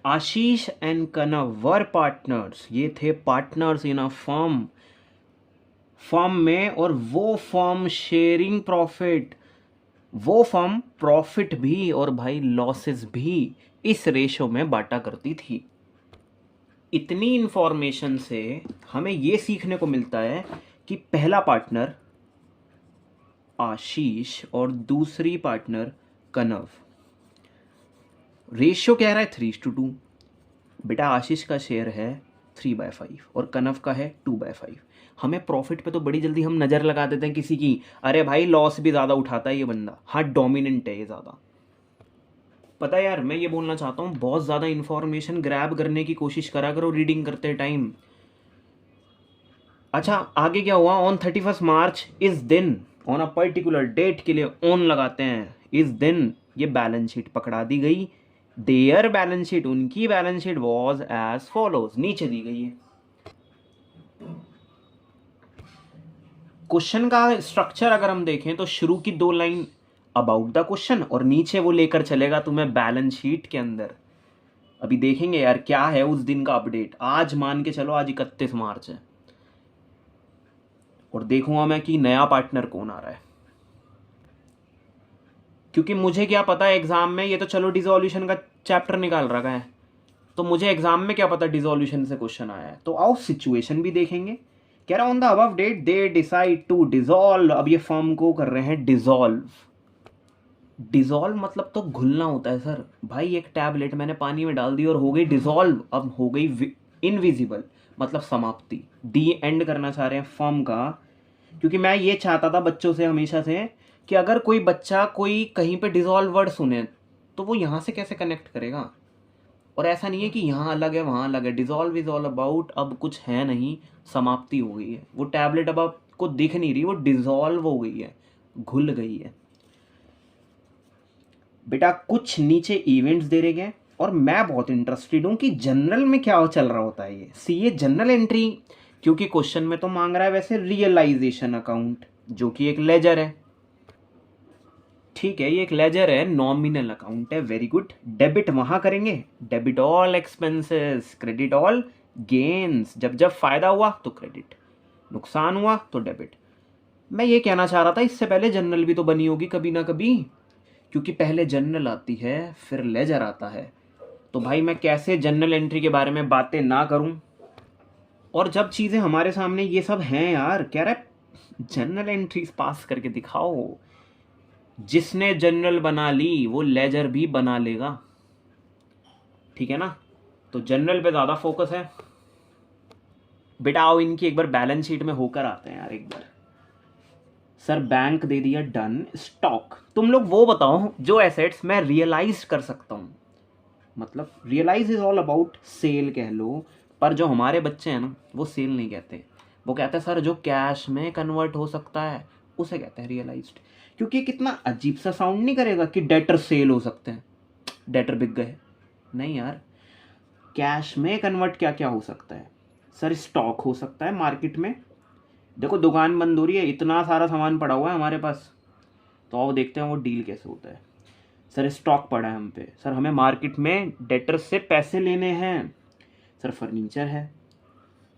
Ashish and Kanav were partners, ये थे partners in a firm, firm में, और वो फर्म शेयरिंग प्रॉफिट, वो फर्म प्रॉफिट भी और भाई लॉसेस भी इस रेशो में बांटा करती थी। इतनी इंफॉर्मेशन से हमें ये सीखने को मिलता है कि पहला पार्टनर आशीष और दूसरी पार्टनर कनव, रेशियो कह रहा है 3:2। बेटा आशीष का शेयर है 3/5 और कनव का है 2/5। हमें प्रॉफिट पे तो बड़ी जल्दी हम नज़र लगा देते हैं किसी की, अरे भाई लॉस भी ज़्यादा उठाता है ये बंदा, हाँ डोमिनेंट है ये ज़्यादा। पता है यार, मैं ये बोलना चाहता हूँ, बहुत ज़्यादा इंफॉर्मेशन ग्रैब करने की कोशिश करा करो रीडिंग करते टाइम। अच्छा आगे क्या हुआ, ऑन 31 मार्च इस दिन, ऑन अ पर्टिकुलर डेट के लिए ऑन लगाते हैं, इस दिन ये बैलेंस शीट पकड़ा दी गई। देयर बैलेंस शीट, उनकी balance sheet was as follows, नीचे दी गई है। क्वेश्चन का स्ट्रक्चर अगर हम देखें तो शुरू की 2 लाइन अबाउट द क्वेश्चन और नीचे वो लेकर चलेगा तुम्हें बैलेंस शीट के अंदर। अभी देखेंगे यार क्या है उस दिन का अपडेट। आज मान के चलो आज 31 मार्च है और देखूंगा मैं कि नया पार्टनर कौन आ रहा है, क्योंकि मुझे क्या पता है एग्जाम में, ये तो चलो डिसोल्यूशन का चैप्टर निकाल रखा है, तो मुझे एग्जाम में क्या पता डिसोल्यूशन से क्वेश्चन आया है। तो आओ सिचुएशन भी देखेंगे। कह रहा on the above date they decide to dissolve, अब ये फर्म को कर रहे हैं डिसॉल्व। डिसॉल्व मतलब तो घुलना होता है सर। भाई एक टैबलेट मैंने पानी में डाल दी और हो गई डिसॉल्व, अब हो गई इनविजिबल, मतलब समाप्ति, दी एंड करना चाह रहे हैं फर्म का। क्योंकि मैं ये चाहता था बच्चों से हमेशा से कि अगर कोई बच्चा कोई कहीं पे डिसॉल्व वर्ड सुने तो वो यहाँ से कैसे कनेक्ट करेगा। और ऐसा नहीं है कि यहाँ अलग है वहाँ अलग है, डिसॉल्व इज ऑल अबाउट अब कुछ है नहीं, समाप्ति हो गई है। वो टैबलेट अब आपको दिख नहीं रही, वो डिसॉल्व हो गई है, घुल गई है। बेटा कुछ नीचे इवेंट्स दे रहे गए और मैं बहुत इंटरेस्टेड हूँ कि जनरल में क्या चल रहा होता है ये। सी ये जनरल एंट्री, क्योंकि क्वेश्चन में तो मांग रहा है वैसे रियलाइजेशन अकाउंट जो कि एक लेजर है। ठीक है ये एक लेजर है, नॉमिनल अकाउंट है, वेरी गुड। डेबिट वहां करेंगे, debit all expenses, credit all gains. जब जब फायदा हुआ तो क्रेडिट, नुकसान हुआ तो डेबिट। मैं ये कहना चाह रहा था इससे पहले जनरल भी तो बनी होगी कभी ना कभी, क्योंकि पहले जनरल आती है फिर लेजर आता है। तो भाई मैं कैसे जनरल एंट्री के बारे में बातें ना करूं, और जब चीज़ें हमारे सामने ये सब हैं यार, कह रहा जनरल एंट्रीज पास करके दिखाओ। जिसने जनरल बना ली वो लेजर भी बना लेगा, ठीक है ना। तो जनरल पे ज़्यादा फोकस है। बेटा आओ इनकी एक बार बैलेंस शीट में होकर आते हैं यार एक बार। सर बैंक दे दिया डन, स्टॉक तुम लोग वो बताओ जो एसेट्स मैं रियलाइज कर सकता हूँ, मतलब realise is all about sale कह लो, पर जो हमारे बच्चे हैं ना वो सेल नहीं कहते, वो कहते हैं सर जो कैश में कन्वर्ट हो सकता है उसे कहते हैं रियलाइज्ड। क्योंकि कितना अजीब सा साउंड नहीं करेगा कि डेटर सेल हो सकते हैं, डेटर बिक गए, नहीं यार। कैश में कन्वर्ट क्या क्या हो सकता है सर, स्टॉक हो सकता है मार्केट में। देखो दुकान बंद हो रही है, इतना सारा सामान पड़ा हुआ है हमारे पास, तो आओ देखते हैं वो डील कैसे होता है। सर स्टॉक पड़ा है हम पे, सर हमें मार्केट में डेटर से पैसे लेने हैं। सर फर्नीचर है,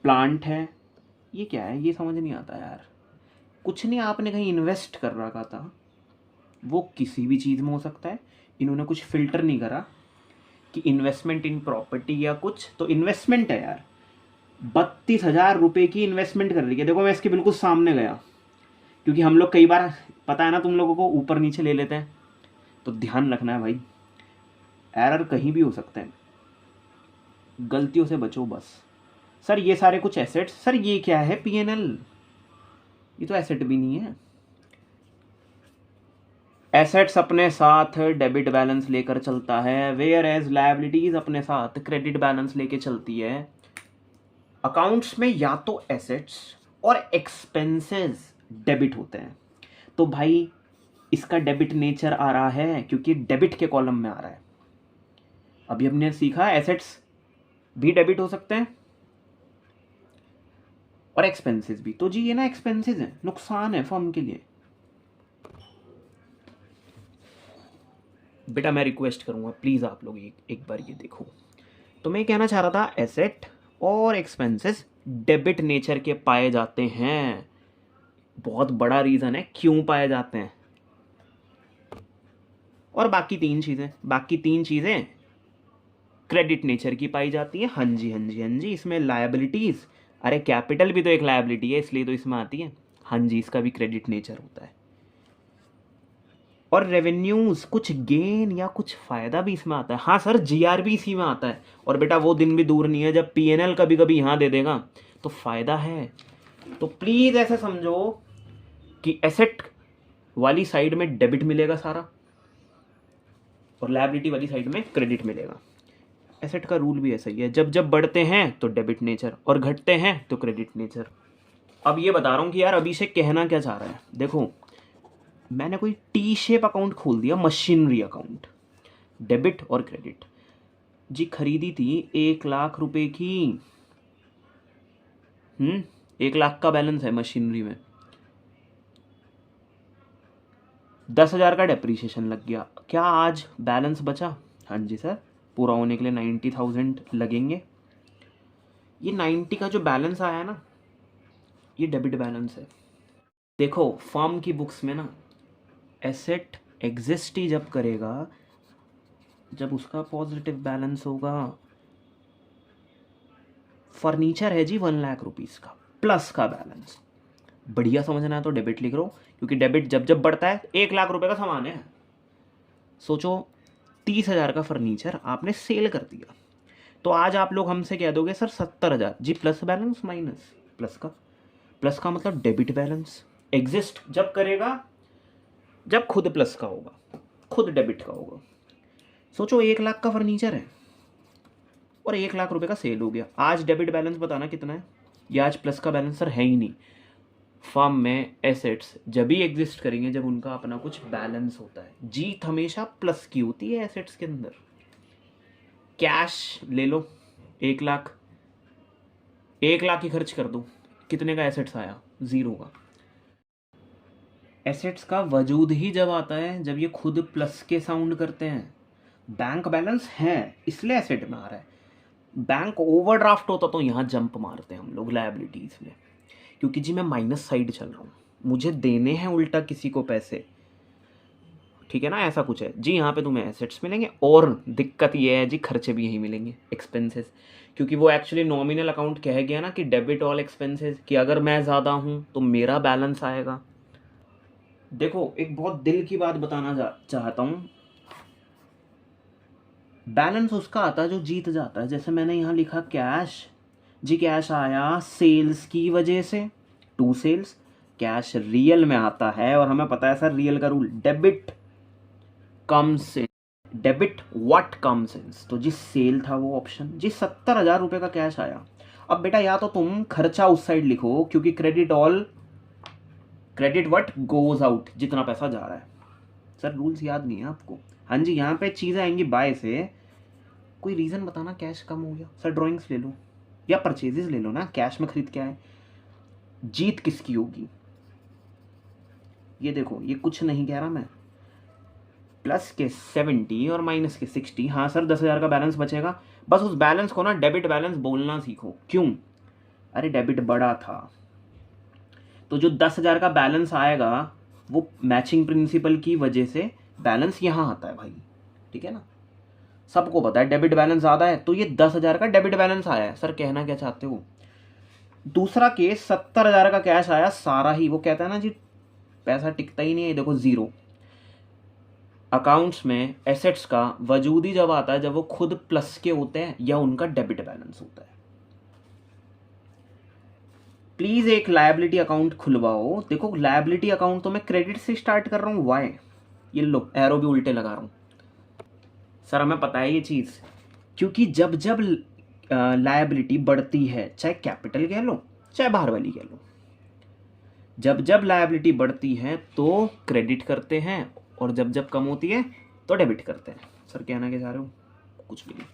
प्लांट है, ये क्या है ये समझ नहीं आता यार। कुछ नहीं, आपने कहीं इन्वेस्ट कर रखा था, वो किसी भी चीज़ में हो सकता है। इन्होंने कुछ फिल्टर नहीं करा कि इन्वेस्टमेंट इन प्रॉपर्टी या कुछ, तो इन्वेस्टमेंट है यार। 32,000 रुपये की इन्वेस्टमेंट कर रही है। देखो मैं इसके बिल्कुल सामने गया, क्योंकि हम लोग कई बार, पता है ना तुम लोगों को, ऊपर नीचे ले लेते हैं, तो ध्यान रखना है भाई, एरर कहीं भी हो सकते हैं, गलतियों से बचो बस। सर ये सारे कुछ एसेट्स, सर ये क्या है पीएनएल, ये तो एसेट भी नहीं है। एसेट्स अपने साथ डेबिट बैलेंस लेकर चलता है, वेयर एज लायबिलिटीज अपने साथ क्रेडिट बैलेंस लेके चलती है। अकाउंट्स में या तो एसेट्स और एक्सपेंसेस डेबिट होते हैं, तो भाई इसका डेबिट नेचर आ रहा है क्योंकि डेबिट के कॉलम में आ रहा है। अभी हमने सीखा एसेट्स भी डेबिट हो सकते हैं और एक्सपेंसेस भी, तो जी ये ना एक्सपेंसेस है, नुकसान है फर्म के लिए। बेटा मैं रिक्वेस्ट करूंगा प्लीज आप लोग एक बार ये देखो, तो मैं कहना चाह रहा था एसेट और एक्सपेंसेस डेबिट नेचर के पाए जाते हैं। बहुत बड़ा रीज़न है क्यों पाए जाते हैं। और बाकी तीन चीज़ें क्रेडिट नेचर की पाई जाती है। हाँ जी हाँ जी हाँ जी, इसमें लायबिलिटीज़, अरे कैपिटल भी तो एक लायबिलिटी है, इसलिए तो इसमें आती है। हाँ जी, इसका भी क्रेडिट नेचर होता है। और रेवेन्यूज, कुछ गेन या कुछ फ़ायदा भी इसमें आता है। हाँ सर, जीआरबी इसी में आता है। और बेटा वो दिन भी दूर नहीं है जब पीएनएल कभी कभी यहाँ दे देगा, तो फ़ायदा है। तो प्लीज़ ऐसे समझो कि एसेट वाली साइड में डेबिट मिलेगा सारा, और लायबिलिटी वाली साइड में क्रेडिट मिलेगा। एसेट का रूल भी ऐसा ही है, जब जब बढ़ते हैं तो डेबिट नेचर और घटते हैं तो क्रेडिट नेचर। अब ये बता रहा हूँ कि यार अभिषेक कहना क्या चाह रहा है। देखो, मैंने कोई टी शेप अकाउंट खोल दिया, मशीनरी अकाउंट, डेबिट और क्रेडिट। जी खरीदी थी 1 लाख रुपए की, 1 लाख का बैलेंस है मशीनरी में, 10,000 का डेप्रीशिएशन लग गया। क्या आज बैलेंस बचा? हाँ जी सर, पूरा होने के लिए 90,000 लगेंगे। ये 90 का जो बैलेंस आया है ना, ये डेबिट बैलेंस है। देखो फर्म की बुक्स में ना एसेट एग्जिस्ट ही जब करेगा जब उसका पॉजिटिव बैलेंस होगा। फर्नीचर है जी 1 लाख रुपीज़ का, प्लस का बैलेंस। बढ़िया समझना है तो डेबिट लिख लो, क्योंकि डेबिट जब जब बढ़ता है, 1 लाख रुपए का सामान है, सोचो 30,000 का फर्नीचर आपने सेल कर दिया, तो आज आप लोग हमसे कह दोगे सर 70,000 जी, प्लस बैलेंस माइनस प्लस का मतलब डेबिट बैलेंस एग्जिस्ट जब करेगा जब खुद प्लस का होगा, खुद डेबिट का होगा। सोचो 1 लाख का फर्नीचर है और 1 लाख रुपए का सेल हो गया, आज डेबिट बैलेंस बताना कितना है? या आज प्लस का बैलेंस सर है ही नहीं। फर्म में एसेट्स जब भी एग्जिस्ट करेंगे जब उनका अपना कुछ बैलेंस होता है। जीत हमेशा प्लस की होती है एसेट्स के अंदर। कैश ले लो, 1 लाख, 1 लाख ही खर्च कर दो, कितने का एसेट्स आया? 0 का। एसेट्स का वजूद ही जब आता है जब ये खुद प्लस के साउंड करते हैं। बैंक बैलेंस है इसलिए एसेट में आ रहा है। बैंक ओवरड्राफ्ट होता तो यहाँ जंप मारते हैं हम लोग लायबिलिटीज़ में, क्योंकि जी मैं माइनस साइड चल रहा हूँ, मुझे देने हैं उल्टा किसी को पैसे, ठीक है ना, ऐसा कुछ है जी। यहाँ पे तुम्हें एसेट्स मिलेंगे और दिक्कत ये है जी खर्चे भी यहीं मिलेंगे, एक्सपेंसेस, क्योंकि वो एक्चुअली नॉमिनल अकाउंट कह गया ना कि डेबिट ऑल एक्सपेंसेस, कि अगर मैं ज़्यादा हूँ तो मेरा बैलेंस आएगा। देखो एक बहुत दिल की बात बताना चाहता हूँ, बैलेंस उसका आता है जो जीत जाता है। जैसे मैंने यहाँ लिखा कैश, जी कैश आया सेल्स की वजह से, 2 सेल्स, कैश रियल में आता है और हमें पता है सर रियल का rule, debit comes in, debit what comes in. तो जी सेल था वो ऑप्शन, जी 70,000 रुपये का कैश आया। अब बेटा या तो तुम खर्चा उस साइड लिखो, क्योंकि क्रेडिट व्हाट गोज आउट, जितना पैसा जा रहा है। सर रूल्स याद नहीं है आपको? हाँ जी, यहाँ पे चीज़ें आएंगी बाय से। कोई रीज़न बताना कैश कम हो गया? सर ड्राइंग्स ले लो या परचेजेस ले लो ना, कैश में खरीद के आए। जीत किसकी होगी? ये देखो, ये कुछ नहीं कह रहा मैं, प्लस के 70 और माइनस के 60। हाँ सर 10,000 का बैलेंस बचेगा, बस उस बैलेंस को ना डेबिट बैलेंस बोलना सीखो। क्यों? अरे डेबिट बड़ा था, तो जो 10,000 का बैलेंस आएगा वो मैचिंग प्रिंसिपल की वजह से बैलेंस यहाँ आता है भाई, ठीक है ना। सबको पता है डेबिट बैलेंस ज़्यादा है, तो ये 10,000 का डेबिट बैलेंस आया है। सर कहना क्या चाहते हो? दूसरा केस 70,000 का कैश आया सारा ही, वो कहता है ना जी पैसा टिकता ही नहीं है, देखो 0। अकाउंट्स में एसेट्स का वजूद ही जब आता है जब वो खुद प्लस के होते हैं या उनका डेबिट बैलेंस होता है। प्लीज एक लायबिलिटी अकाउंट खुलवाओ। देखो लायबिलिटी अकाउंट तो मैं क्रेडिट से स्टार्ट कर रहा हूँ, वाई? ये लो एरो भी उल्टे लगा रहा हूँ। सर हमें पता है ये चीज़, क्योंकि जब जब लायबिलिटी बढ़ती है, चाहे कैपिटल कह लो चाहे बाहर वाली कह लो, जब जब लायबिलिटी बढ़ती है तो क्रेडिट करते हैं और जब जब कम होती है तो डेबिट करते हैं। सर कहना क्या चाह रहे हो? कुछ भी नहीं।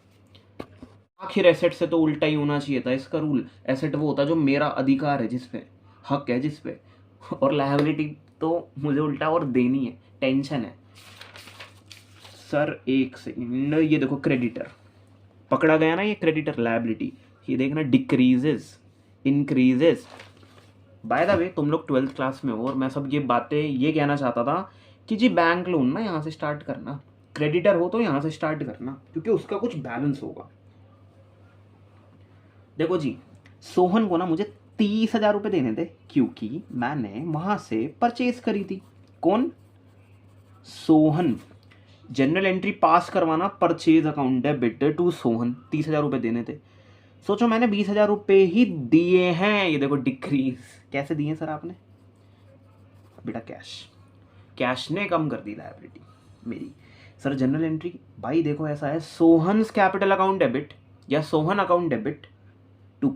आखिर एसेट से तो उल्टा ही होना चाहिए था इसका रूल। एसेट वो होता है जो मेरा अधिकार है, जिसपे हक है, जिसपे, और लायबिलिटी तो मुझे उल्टा और देनी है, टेंशन है। सर एक सेकंड, ये देखो क्रेडिटर पकड़ा गया ना ये क्रेडिटर लायबिलिटी, ये देखना डिक्रीजेस इंक्रीजेस। बाय द वे तुम लोग 12th क्लास में हो और मैं सब ये बातें ये कहना चाहता था कि जी बैंक लोन ना यहाँ से स्टार्ट करना, क्रेडिटर हो तो यहाँ से स्टार्ट करना क्योंकि उसका कुछ बैलेंस होगा। देखो जी, सोहन को ना मुझे 30,000 रुपये देने थे क्योंकि मैंने वहाँ से परचेज करी थी। कौन? सोहन। जनरल एंट्री पास करवाना, purchase account debit to Sohan, 30,000 रुपये देने थे। सोचो मैंने 20,000 रुपये ही दिए हैं, ये देखो डिक्रीज। कैसे दिए सर आपने? बेटा कैश ने कम कर दी लायबिलिटी मेरी। सर जनरल एंट्री, भाई देखो ऐसा है, सोहन्स कैपिटल अकाउंट डेबिट या Sohan account debit to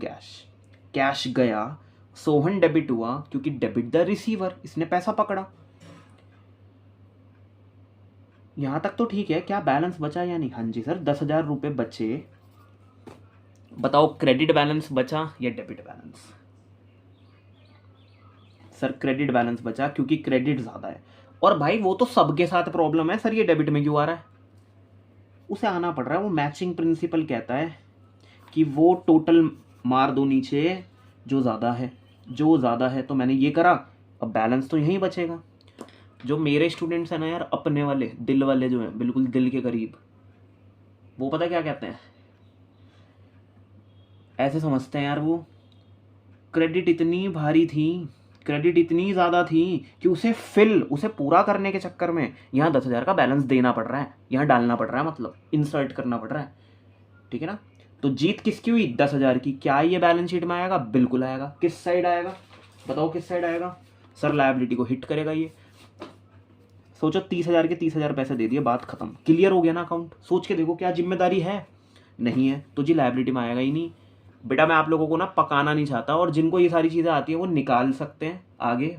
cash गया, सोहन डेबिट हुआ क्योंकि डेबिट द रिसीवर, इसने पैसा पकड़ा। यहां तक तो ठीक है, क्या बैलेंस बचा या नहीं? हाँ जी सर 10,000 रुपये बचे। बताओ क्रेडिट बैलेंस बचा या debit balance? Sir credit balance बचा क्योंकि क्रेडिट ज़्यादा है। और भाई वो तो सबके साथ प्रॉब्लम है सर, ये डेबिट में क्यों आ रहा है? उसे आना पड़ रहा है, वो मैचिंग प्रिंसिपल कहता है कि वो टोटल मार दो नीचे जो ज़्यादा है तो मैंने ये करा, अब बैलेंस तो यहीं बचेगा। जो मेरे स्टूडेंट्स हैं ना यार, अपने वाले दिल वाले जो हैं, बिल्कुल दिल के करीब, वो पता क्या कहते हैं? ऐसे समझते हैं यार, वो क्रेडिट इतनी भारी थी, क्रेडिट इतनी ज़्यादा थी कि उसे पूरा करने के चक्कर में यहाँ 10,000 का बैलेंस देना पड़ रहा है, यहाँ डालना पड़ रहा है, मतलब इंसर्ट करना पड़ रहा है। ठीक है ना? तो जीत किसकी हुई? 10,000 की। क्या ये बैलेंस शीट में आएगा? बिल्कुल आएगा। किस साइड आएगा? बताओ किस साइड आएगा? सर लायबिलिटी को हिट करेगा ये। सोचो 30,000 के 30,000 पैसे दे दिए, बात खत्म, क्लियर हो गया ना अकाउंट? सोच के देखो क्या जिम्मेदारी है? नहीं है तो जी लायबिलिटी में आएगा ही नहीं। बेटा मैं आप लोगों को ना पकाना नहीं चाहता, और जिनको ये सारी चीज़ें आती है वो निकाल सकते हैं आगे।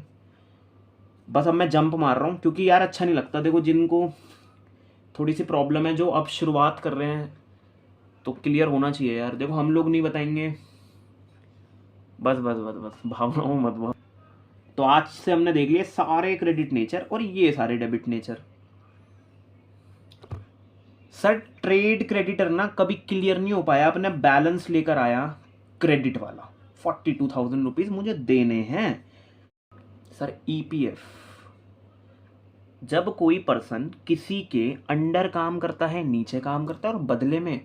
बस अब मैं जंप मार रहा हूँ क्योंकि यार अच्छा नहीं लगता। देखो जिनको थोड़ी सी प्रॉब्लम है, जो अब शुरुआत कर रहे हैं, तो क्लियर होना चाहिए यार। देखो हम लोग नहीं बताएंगे, बस बस बस बस भावनाओं मत भाव। तो आज से हमने देख लिए सारे क्रेडिट नेचर और ये सारे debit nature. Sir trade creditor ना कभी क्लियर नहीं हो पाया, अपने बैलेंस लेकर आया क्रेडिट वाला, 42,000 रुपीज मुझे देने हैं। सर ईपीएफ, जब कोई पर्सन किसी के अंडर काम करता है, नीचे काम करता है और बदले में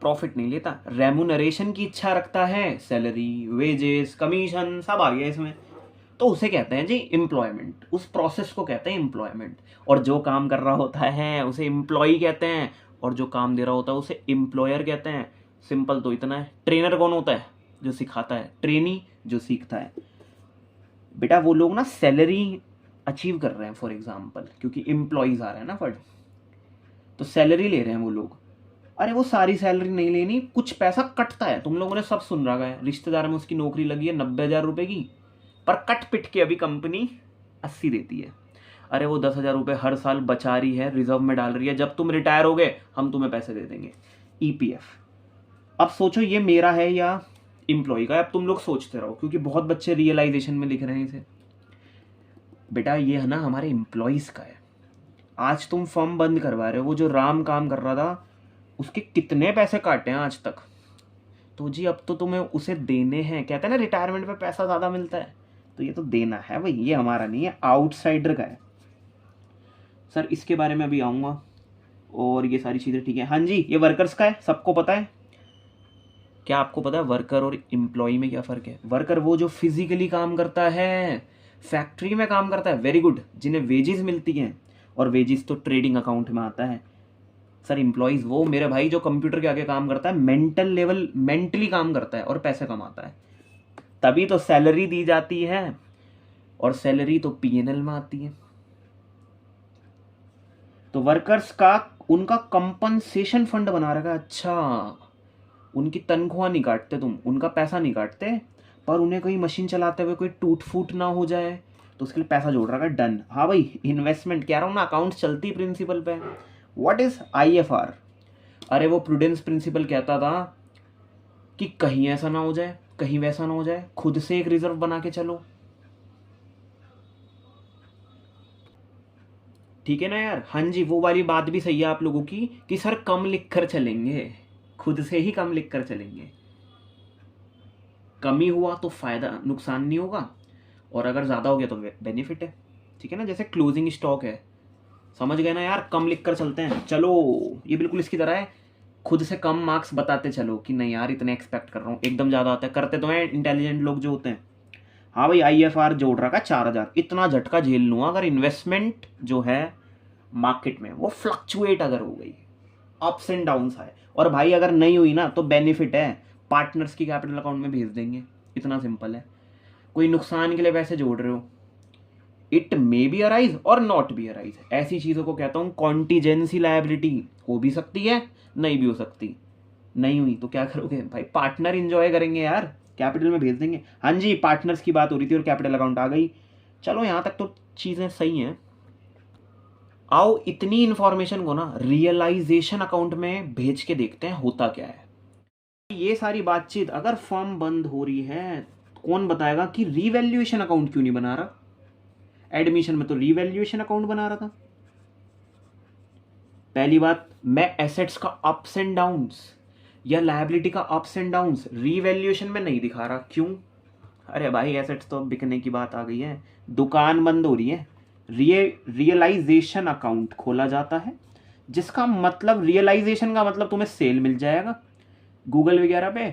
प्रॉफिट नहीं लेता, रेमुनरेशन की इच्छा रखता है, सैलरी, वेजेस, कमीशन सब आ गया इसमें, तो उसे कहते हैं जी एम्प्लॉयमेंट। उस प्रोसेस को कहते हैं एम्प्लॉयमेंट। और जो काम कर रहा होता है उसे एम्प्लॉय कहते हैं, और जो काम दे रहा होता है उसे एम्प्लॉयर कहते हैं। सिंपल तो इतना है। ट्रेनर कौन होता है? जो सिखाता है। ट्रेनी जो सीखता है। बेटा वो लोग ना सैलरी अचीव कर रहे हैं फॉर एग्जाम्पल, क्योंकि एम्प्लॉयज आ रहे हैं ना फर्ड, तो सैलरी ले रहे हैं वो लोग। अरे वो सारी सैलरी नहीं लेनी, कुछ पैसा कटता है, तुम लोगों ने सब सुन रखा है। रिश्तेदार में उसकी नौकरी लगी है 90,000 रुपये की, पर कट पिट के अभी कंपनी 80 देती है। अरे वो 10,000 रुपये हर साल बचा रही है, रिजर्व में डाल रही है, जब तुम रिटायर हो गए हम तुम्हें पैसे दे देंगे। ईपीएफ। अब सोचो ये मेरा है या एम्प्लॉय का? अब तुम लोग सोचते रहो क्योंकि बहुत बच्चे रियलाइजेशन में लिख रहे हैं इसे। बेटा ये है ना हमारे एम्प्लॉयज़ का है। आज तुम फॉर्म बंद करवा रहे हो, वो जो राम काम कर रहा था उसके कितने पैसे काटे हैं आज तक, तो जी अब तो तुम्हें उसे देने हैं। कहते हैं ना रिटायरमेंट पे पैसा ज़्यादा मिलता है, तो ये तो देना है भाई, ये हमारा नहीं है, आउटसाइडर का है। सर इसके बारे में अभी आऊँगा, और ये सारी चीज़ें ठीक है। हाँ जी ये वर्कर्स का है, सबको पता है। क्या आपको पता है वर्कर और एम्प्लॉय में क्या फ़र्क है? वर्कर वो जो फिजिकली काम करता है, फैक्ट्री में काम करता है, वेरी गुड, जिन्हें वेजेस मिलती हैं, और वेजेस तो ट्रेडिंग अकाउंट में आता है। सर एम्प्लॉयज़ वो मेरे भाई जो कंप्यूटर के आगे काम करता है, मेंटली काम करता है और पैसे कमाता है, तभी तो सैलरी दी जाती है, और सैलरी तो पीएनएल में आती है। तो वर्कर्स का उनका कंपनसेशन फंड बना रखा है। अच्छा उनकी तनख्वाह नहीं काटते तुम, उनका पैसा नहीं काटते, पर उन्हें कोई मशीन चलाते हुए कोई टूट फूट ना हो जाए तो उसके लिए पैसा जोड़ रखा है। डन। हाँ भाई इन्वेस्टमेंट कह रहा हूँ ना, अकाउंट चलती प्रिंसिपल पे। What is IFR? अरे वो प्रूडेंस प्रिंसिपल कहता था कि कहीं ऐसा ना हो जाए, कहीं वैसा ना हो जाए, खुद से एक रिजर्व बना के चलो। ठीक है ना यार। हाँ जी, वो वाली बात भी सही है आप लोगों की कि सर कम लिख कर चलेंगे, खुद से ही कम लिख कर चलेंगे। कमी हुआ तो फायदा, नुकसान नहीं होगा, और अगर ज़्यादा हो गया तो बेनिफिट है। ठीक है ना, जैसे क्लोजिंग स्टॉक है, समझ गए ना यार, कम लिख कर चलते हैं। चलो ये बिल्कुल इसकी तरह है, खुद से कम मार्क्स बताते चलो कि नहीं यार इतने एक्सपेक्ट कर रहा हूँ, एकदम ज़्यादा आता है। करते तो हैं इंटेलिजेंट लोग जो होते हैं, हाँ भाई IFR जोड़ रखा 4,000, इतना झटका झेल लूँगा अगर इन्वेस्टमेंट जो है मार्केट में वो फ्लक्चुएट अगर हो गई, अप्स एंड डाउन्स आए, और भाई अगर नहीं हुई ना तो बेनिफिट है, पार्टनर्स की कैपिटल अकाउंट में भेज देंगे, इतना सिंपल है। कोई नुकसान के लिए पैसे जोड़ रहे हो, इट मे बी अराइज और नॉट बी अराइज, ऐसी चीज़ों को कहता हूँ कॉन्टीजेंसी लायबिलिटी। हो भी सकती है, नहीं भी हो सकती। नहीं हुई तो क्या करोगे भाई, पार्टनर इंजॉय करेंगे यार, कैपिटल में भेज देंगे। हाँ जी, पार्टनर्स की बात हो रही थी और कैपिटल अकाउंट आ गई। चलो यहाँ तक तो चीज़ें सही हैं। आओ इतनी इंफॉर्मेशन को ना रियलाइजेशन अकाउंट में भेज के देखते हैं होता क्या है। ये सारी बातचीत अगर फर्म बंद हो रही है, कौन बताएगा कि रीवैल्यूएशन अकाउंट क्यों नहीं बना रहा? एडमिशन में तो रीवैल्यूएशन अकाउंट बना रहा था। पहली बात, मैं एसेट्स का अप्स एंड डाउन्स या लायबिलिटी का अप्स एंड डाउन्स रीवैल्यूएशन में नहीं दिखा रहा। क्यों? अरे भाई एसेट्स तो बिकने की बात आ गई है, दुकान बंद हो रही है, रियलाइजेशन अकाउंट खोला जाता है, जिसका मतलब रियलाइजेशन का मतलब तुम्हें सेल मिल जाएगा गूगल वगैरह पे,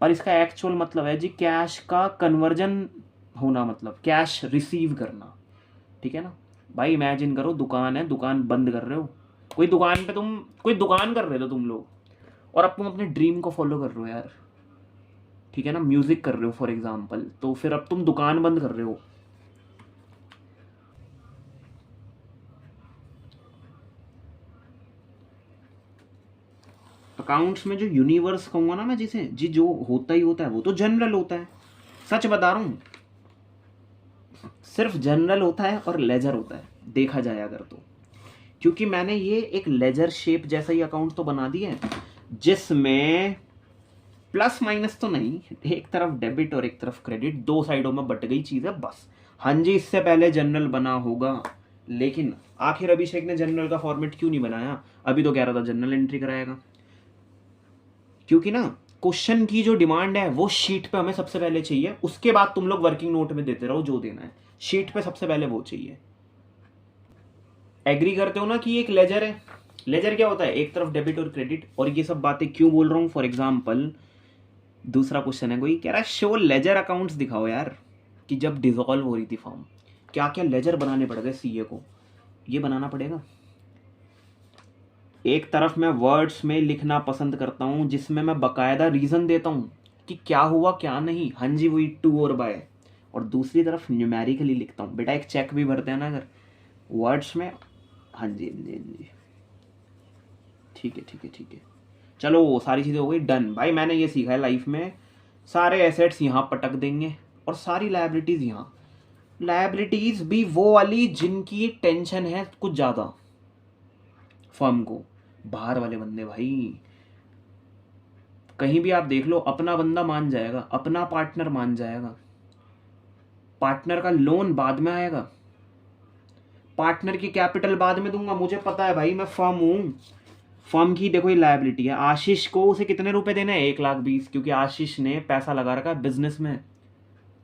पर इसका एक्चुअल मतलब है जी कैश का कन्वर्जन होना, मतलब कैश रिसीव करना। ठीक है ना भाई, इमेजिन करो दुकान है, दुकान बंद कर रहे हो, कोई दुकान पे तुम कोई दुकान कर रहे हो तुम लोग, और अब तुम अपने ड्रीम को फॉलो कर रहे हो यार। ठीक है ना, म्यूजिक कर रहे हो फॉर एग्जाम्पल, तो फिर अब तुम दुकान बंद कर रहे हो। अकाउंट्स में जो यूनिवर्स कहूंगा ना मैं जिसे, जी जो होता ही होता है वो तो जनरल होता है, सच बता रहा हूं, सिर्फ जनरल होता है और लेजर होता है देखा जाए अगर तो। क्योंकि मैंने ये एक लेजर शेप जैसा ही अकाउंट तो बना दिया है, जिसमें प्लस माइनस तो नहीं, एक तरफ डेबिट और एक तरफ क्रेडिट, दो साइडों में बट गई चीज है बस। हाँ जी, इससे पहले जनरल बना होगा, लेकिन आखिर अभिषेक ने जनरल का फॉर्मेट क्यों नहीं बनाया? अभी तो कह रहा था जनरल एंट्री कराएगा, क्योंकि ना क्वेश्चन की जो डिमांड है वो शीट पे हमें सबसे पहले चाहिए, उसके बाद तुम लोग वर्किंग नोट में देते रहो जो देना है, शीट पे सबसे पहले वो चाहिए। एग्री करते हो ना कि एक लेजर है? लेजर क्या होता है? एक तरफ डेबिट और क्रेडिट। और ये सब बातें क्यों बोल रहा हूँ? फॉर एग्जाम्पल दूसरा क्वेश्चन है, कोई कह रहा है शो लेजर अकाउंट्स दिखाओ यार, कि जब डिसॉल्व हो रही थी फॉर्म क्या क्या लेजर बनाने पड़ गए सीए को, ये बनाना पड़ेगा। एक तरफ मैं वर्ड्स में लिखना पसंद करता हूँ जिसमें मैं बकायदा रीज़न देता हूँ कि क्या हुआ क्या नहीं, हाँ जी वही टू और बाय, और दूसरी तरफ न्यूमेरिकली लिखता हूँ। बेटा एक चेक भी भरते हैं ना अगर वर्ड्स में। हाँ जी हाँ जी हाँ जी, ठीक है ठीक है ठीक है। चलो सारी चीज़ें हो गई डन। भाई मैंने ये सीखा है लाइफ में, सारे एसेट्स यहाँ पटक देंगे और सारी लायबिलिटीज़ यहाँ। लायबिलिटीज़ भी वो वाली जिनकी टेंशन है कुछ ज़्यादा फर्म को, बाहर वाले बंदे भाई कहीं भी आप देख लो, अपना बंदा मान जाएगा, अपना पार्टनर मान जाएगा, पार्टनर का लोन बाद में आएगा, पार्टनर की कैपिटल बाद में दूंगा। मुझे पता है भाई, मैं फर्म हूँ, फर्म की देखो ये लायबिलिटी है। आशीष को उसे कितने रुपए देने हैं? 1,20,000, क्योंकि आशीष ने पैसा लगा रखा है बिजनेस में।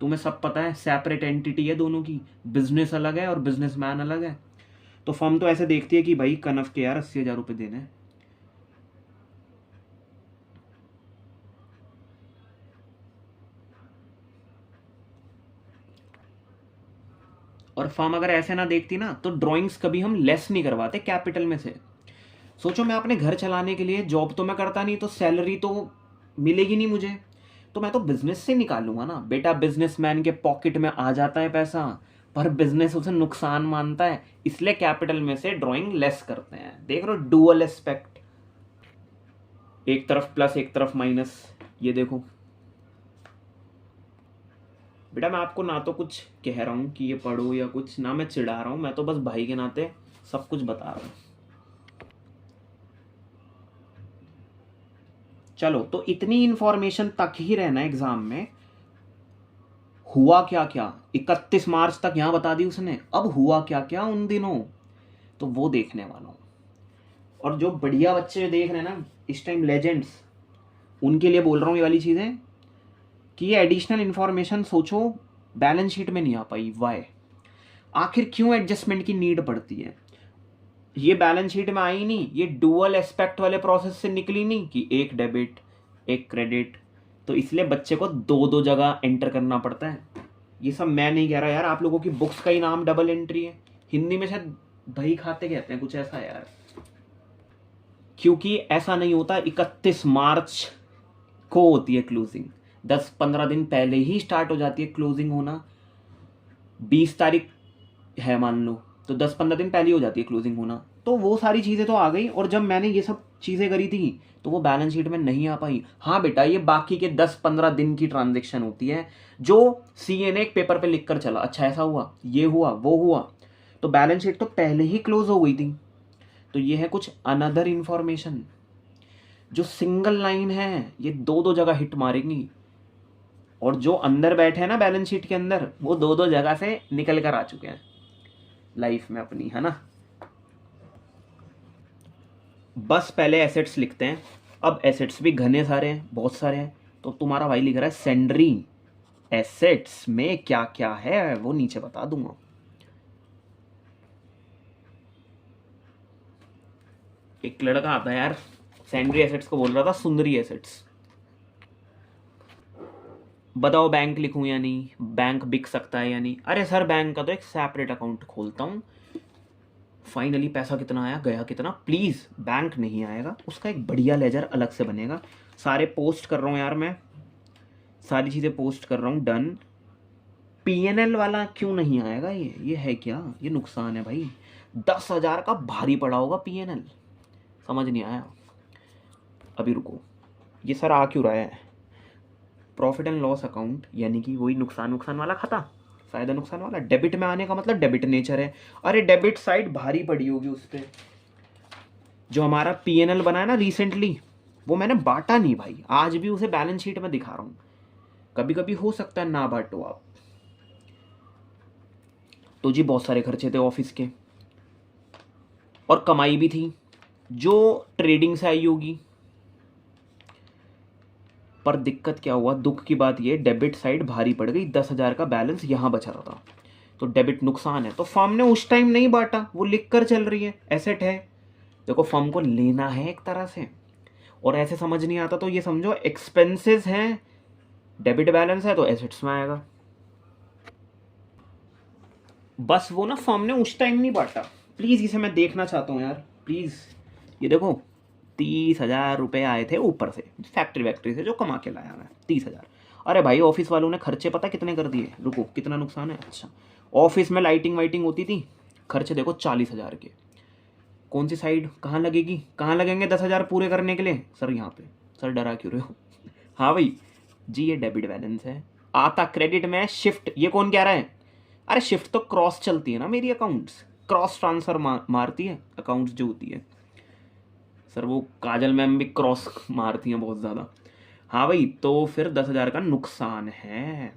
तुम्हें सब पता है, सेपरेट एंटिटी है दोनों की, बिजनेस अलग है और बिजनेसमैन अलग है। तो फर्म तो ऐसे देखती है कि भाई कनफ के यार 80,000 रुपये देने हैं। और फर्म अगर ऐसे ना देखती ना तो ड्राइंग्स कभी हम लेस नहीं करवाते कैपिटल में से। सोचो मैं अपने घर चलाने के लिए जॉब तो मैं करता नहीं, तो सैलरी तो मिलेगी नहीं मुझे, तो मैं तो बिजनेस से निकालूंगा ना। बेटा बिजनेसमैन के पॉकेट में आ जाता है पैसा, पर बिजनेस उसे नुकसान मानता है, इसलिए कैपिटल में से ड्राइंग लेस करते हैं। देख रहे हो डुअल एस्पेक्ट, एक तरफ प्लस एक तरफ माइनस। ये देखो बेटा, मैं आपको ना तो कुछ कह रहा हूँ कि ये पढ़ो या कुछ, ना मैं चिढ़ा रहा हूँ, मैं तो बस भाई के नाते सब कुछ बता रहा हूँ। चलो तो इतनी इंफॉर्मेशन तक ही रहना एग्जाम में। हुआ क्या क्या 31 मार्च तक यहाँ बता दी उसने, अब हुआ क्या क्या उन दिनों तो वो देखने वाला हूँ। और जो बढ़िया बच्चे देख रहे हैं ना इस टाइम, लेजेंड्स, उनके लिए बोल रहा हूँ ये वाली चीज़ें कि ये एडिशनल इन्फॉर्मेशन सोचो बैलेंस शीट में नहीं आ पाई, वाई, आखिर क्यों एडजस्टमेंट की नीड पड़ती है। ये बैलेंस शीट में आई नहीं, ये डुअल एस्पेक्ट वाले प्रोसेस से निकली नहीं कि एक डेबिट एक क्रेडिट, तो इसलिए बच्चे को दो दो जगह एंटर करना पड़ता है। ये सब मैं नहीं कह रहा यार, आप लोगों की बुक्स का ही नाम डबल एंट्री है, हिंदी में शायद दही खाते कहते हैं, कुछ ऐसा है यार। क्योंकि ऐसा नहीं होता 31 मार्च को होती है क्लोजिंग, 10-15 दिन पहले ही स्टार्ट हो जाती है क्लोजिंग होना। 20 तारीख है मान लो, तो 10-15 दिन पहले हो जाती है क्लोजिंग होना। तो वो सारी चीज़ें तो आ गई, और जब मैंने ये सब चीज़ें करी थी तो वो बैलेंस शीट में नहीं आ पाई। हाँ बेटा, ये बाकी के 10-15 दिन की ट्रांजेक्शन होती है जो सीए ने एक पेपर पे लिख कर चला, अच्छा ऐसा हुआ, ये हुआ, वो हुआ, तो बैलेंस शीट तो पहले ही क्लोज हो गई थी। तो ये है कुछ अनदर इंफॉर्मेशन जो सिंगल लाइन है, ये दो दो जगह हिट मारेंगी, और जो अंदर बैठे हैं ना बैलेंस शीट के अंदर, वो दो दो जगह से निकल कर आ चुके हैं लाइफ में अपनी, है ना। बस पहले एसेट्स लिखते हैं। अब एसेट्स भी घने सारे हैं, बहुत सारे हैं, तो तुम्हारा भाई लिख रहा है सेंडरी एसेट्स में क्या क्या है वो नीचे बता दूंगा। एक लड़का आता है यार, सेंडरी एसेट्स को बोल रहा था सुंदरी एसेट्स। बताओ बैंक लिखूं या नहीं, बैंक बिक सकता है या नहीं। अरे सर बैंक का तो एक सेपरेट अकाउंट खोलता हूँ, फाइनली पैसा कितना आया गया कितना, प्लीज़ बैंक नहीं आएगा, उसका एक बढ़िया लेजर अलग से बनेगा। सारे पोस्ट कर रहा हूँ यार मैं, सारी चीज़ें पोस्ट कर रहा हूँ, डन। पीएनएल वाला क्यों नहीं आएगा, ये है क्या, ये नुकसान है भाई। 10,000 का भारी पड़ा होगा पीएनएल, समझ नहीं आया। अभी रुको, ये सर आ क्यों रहा है, प्रॉफिट एंड लॉस अकाउंट, यानी कि वही नुकसान वाला खाता, फायदा नुकसान वाला। डेबिट में आने का मतलब डेबिट नेचर है। अरे डेबिट साइड भारी पड़ी होगी उस पर। जो हमारा पीएनएल बना है ना रिसेंटली, वो मैंने बांटा नहीं भाई, आज भी उसे बैलेंस शीट में दिखा रहा हूँ। कभी कभी हो सकता है ना बांटो आप। तो जी बहुत सारे खर्चे थे ऑफिस के, और कमाई भी थी जो ट्रेडिंग से आई होगी। पर दिक्कत क्या हुआ, दुख की बात ये, डेबिट साइड भारी पड़ गई, 10,000 का बैलेंस यहाँ बचा रहा था, तो डेबिट नुकसान है। तो फर्म ने उस टाइम नहीं बांटा, वो लिख कर चल रही है, एसेट है। देखो फर्म को लेना है एक तरह से, और ऐसे समझ नहीं आता तो ये समझो एक्सपेंसेस हैं, डेबिट बैलेंस है तो एसेट्स में आएगा। बस वो ना फर्म ने उस टाइम नहीं बांटा। प्लीज़ इसे मैं देखना चाहता हूँ यार, प्लीज़। ये देखो 30,000 रुपये आए थे ऊपर से, फैक्ट्री से जो कमा के लाया मैं, 30,000। अरे भाई ऑफिस वालों ने खर्चे पता कितने कर दिए, रुको कितना नुकसान है। अच्छा, ऑफिस में लाइटिंग वाइटिंग होती थी, खर्चे देखो 40,000 के। कौन सी साइड कहाँ लगेगी, कहाँ लगेंगे 10,000 पूरे करने के लिए, सर यहाँ पे। सर डरा क्यों रहे हो हाँ भाई जी, ये डेबिट बैलेंस है, आता क्रेडिट में शिफ्ट। ये कौन कह रहा है, अरे शिफ्ट तो क्रॉस चलती है ना मेरी अकाउंट्स, क्रॉस ट्रांसफर मारती है अकाउंट्स जो होती है। सर वो काजल मैम भी क्रॉस मारती हैं बहुत ज़्यादा। हाँ भाई, तो फिर 10,000 का नुकसान है।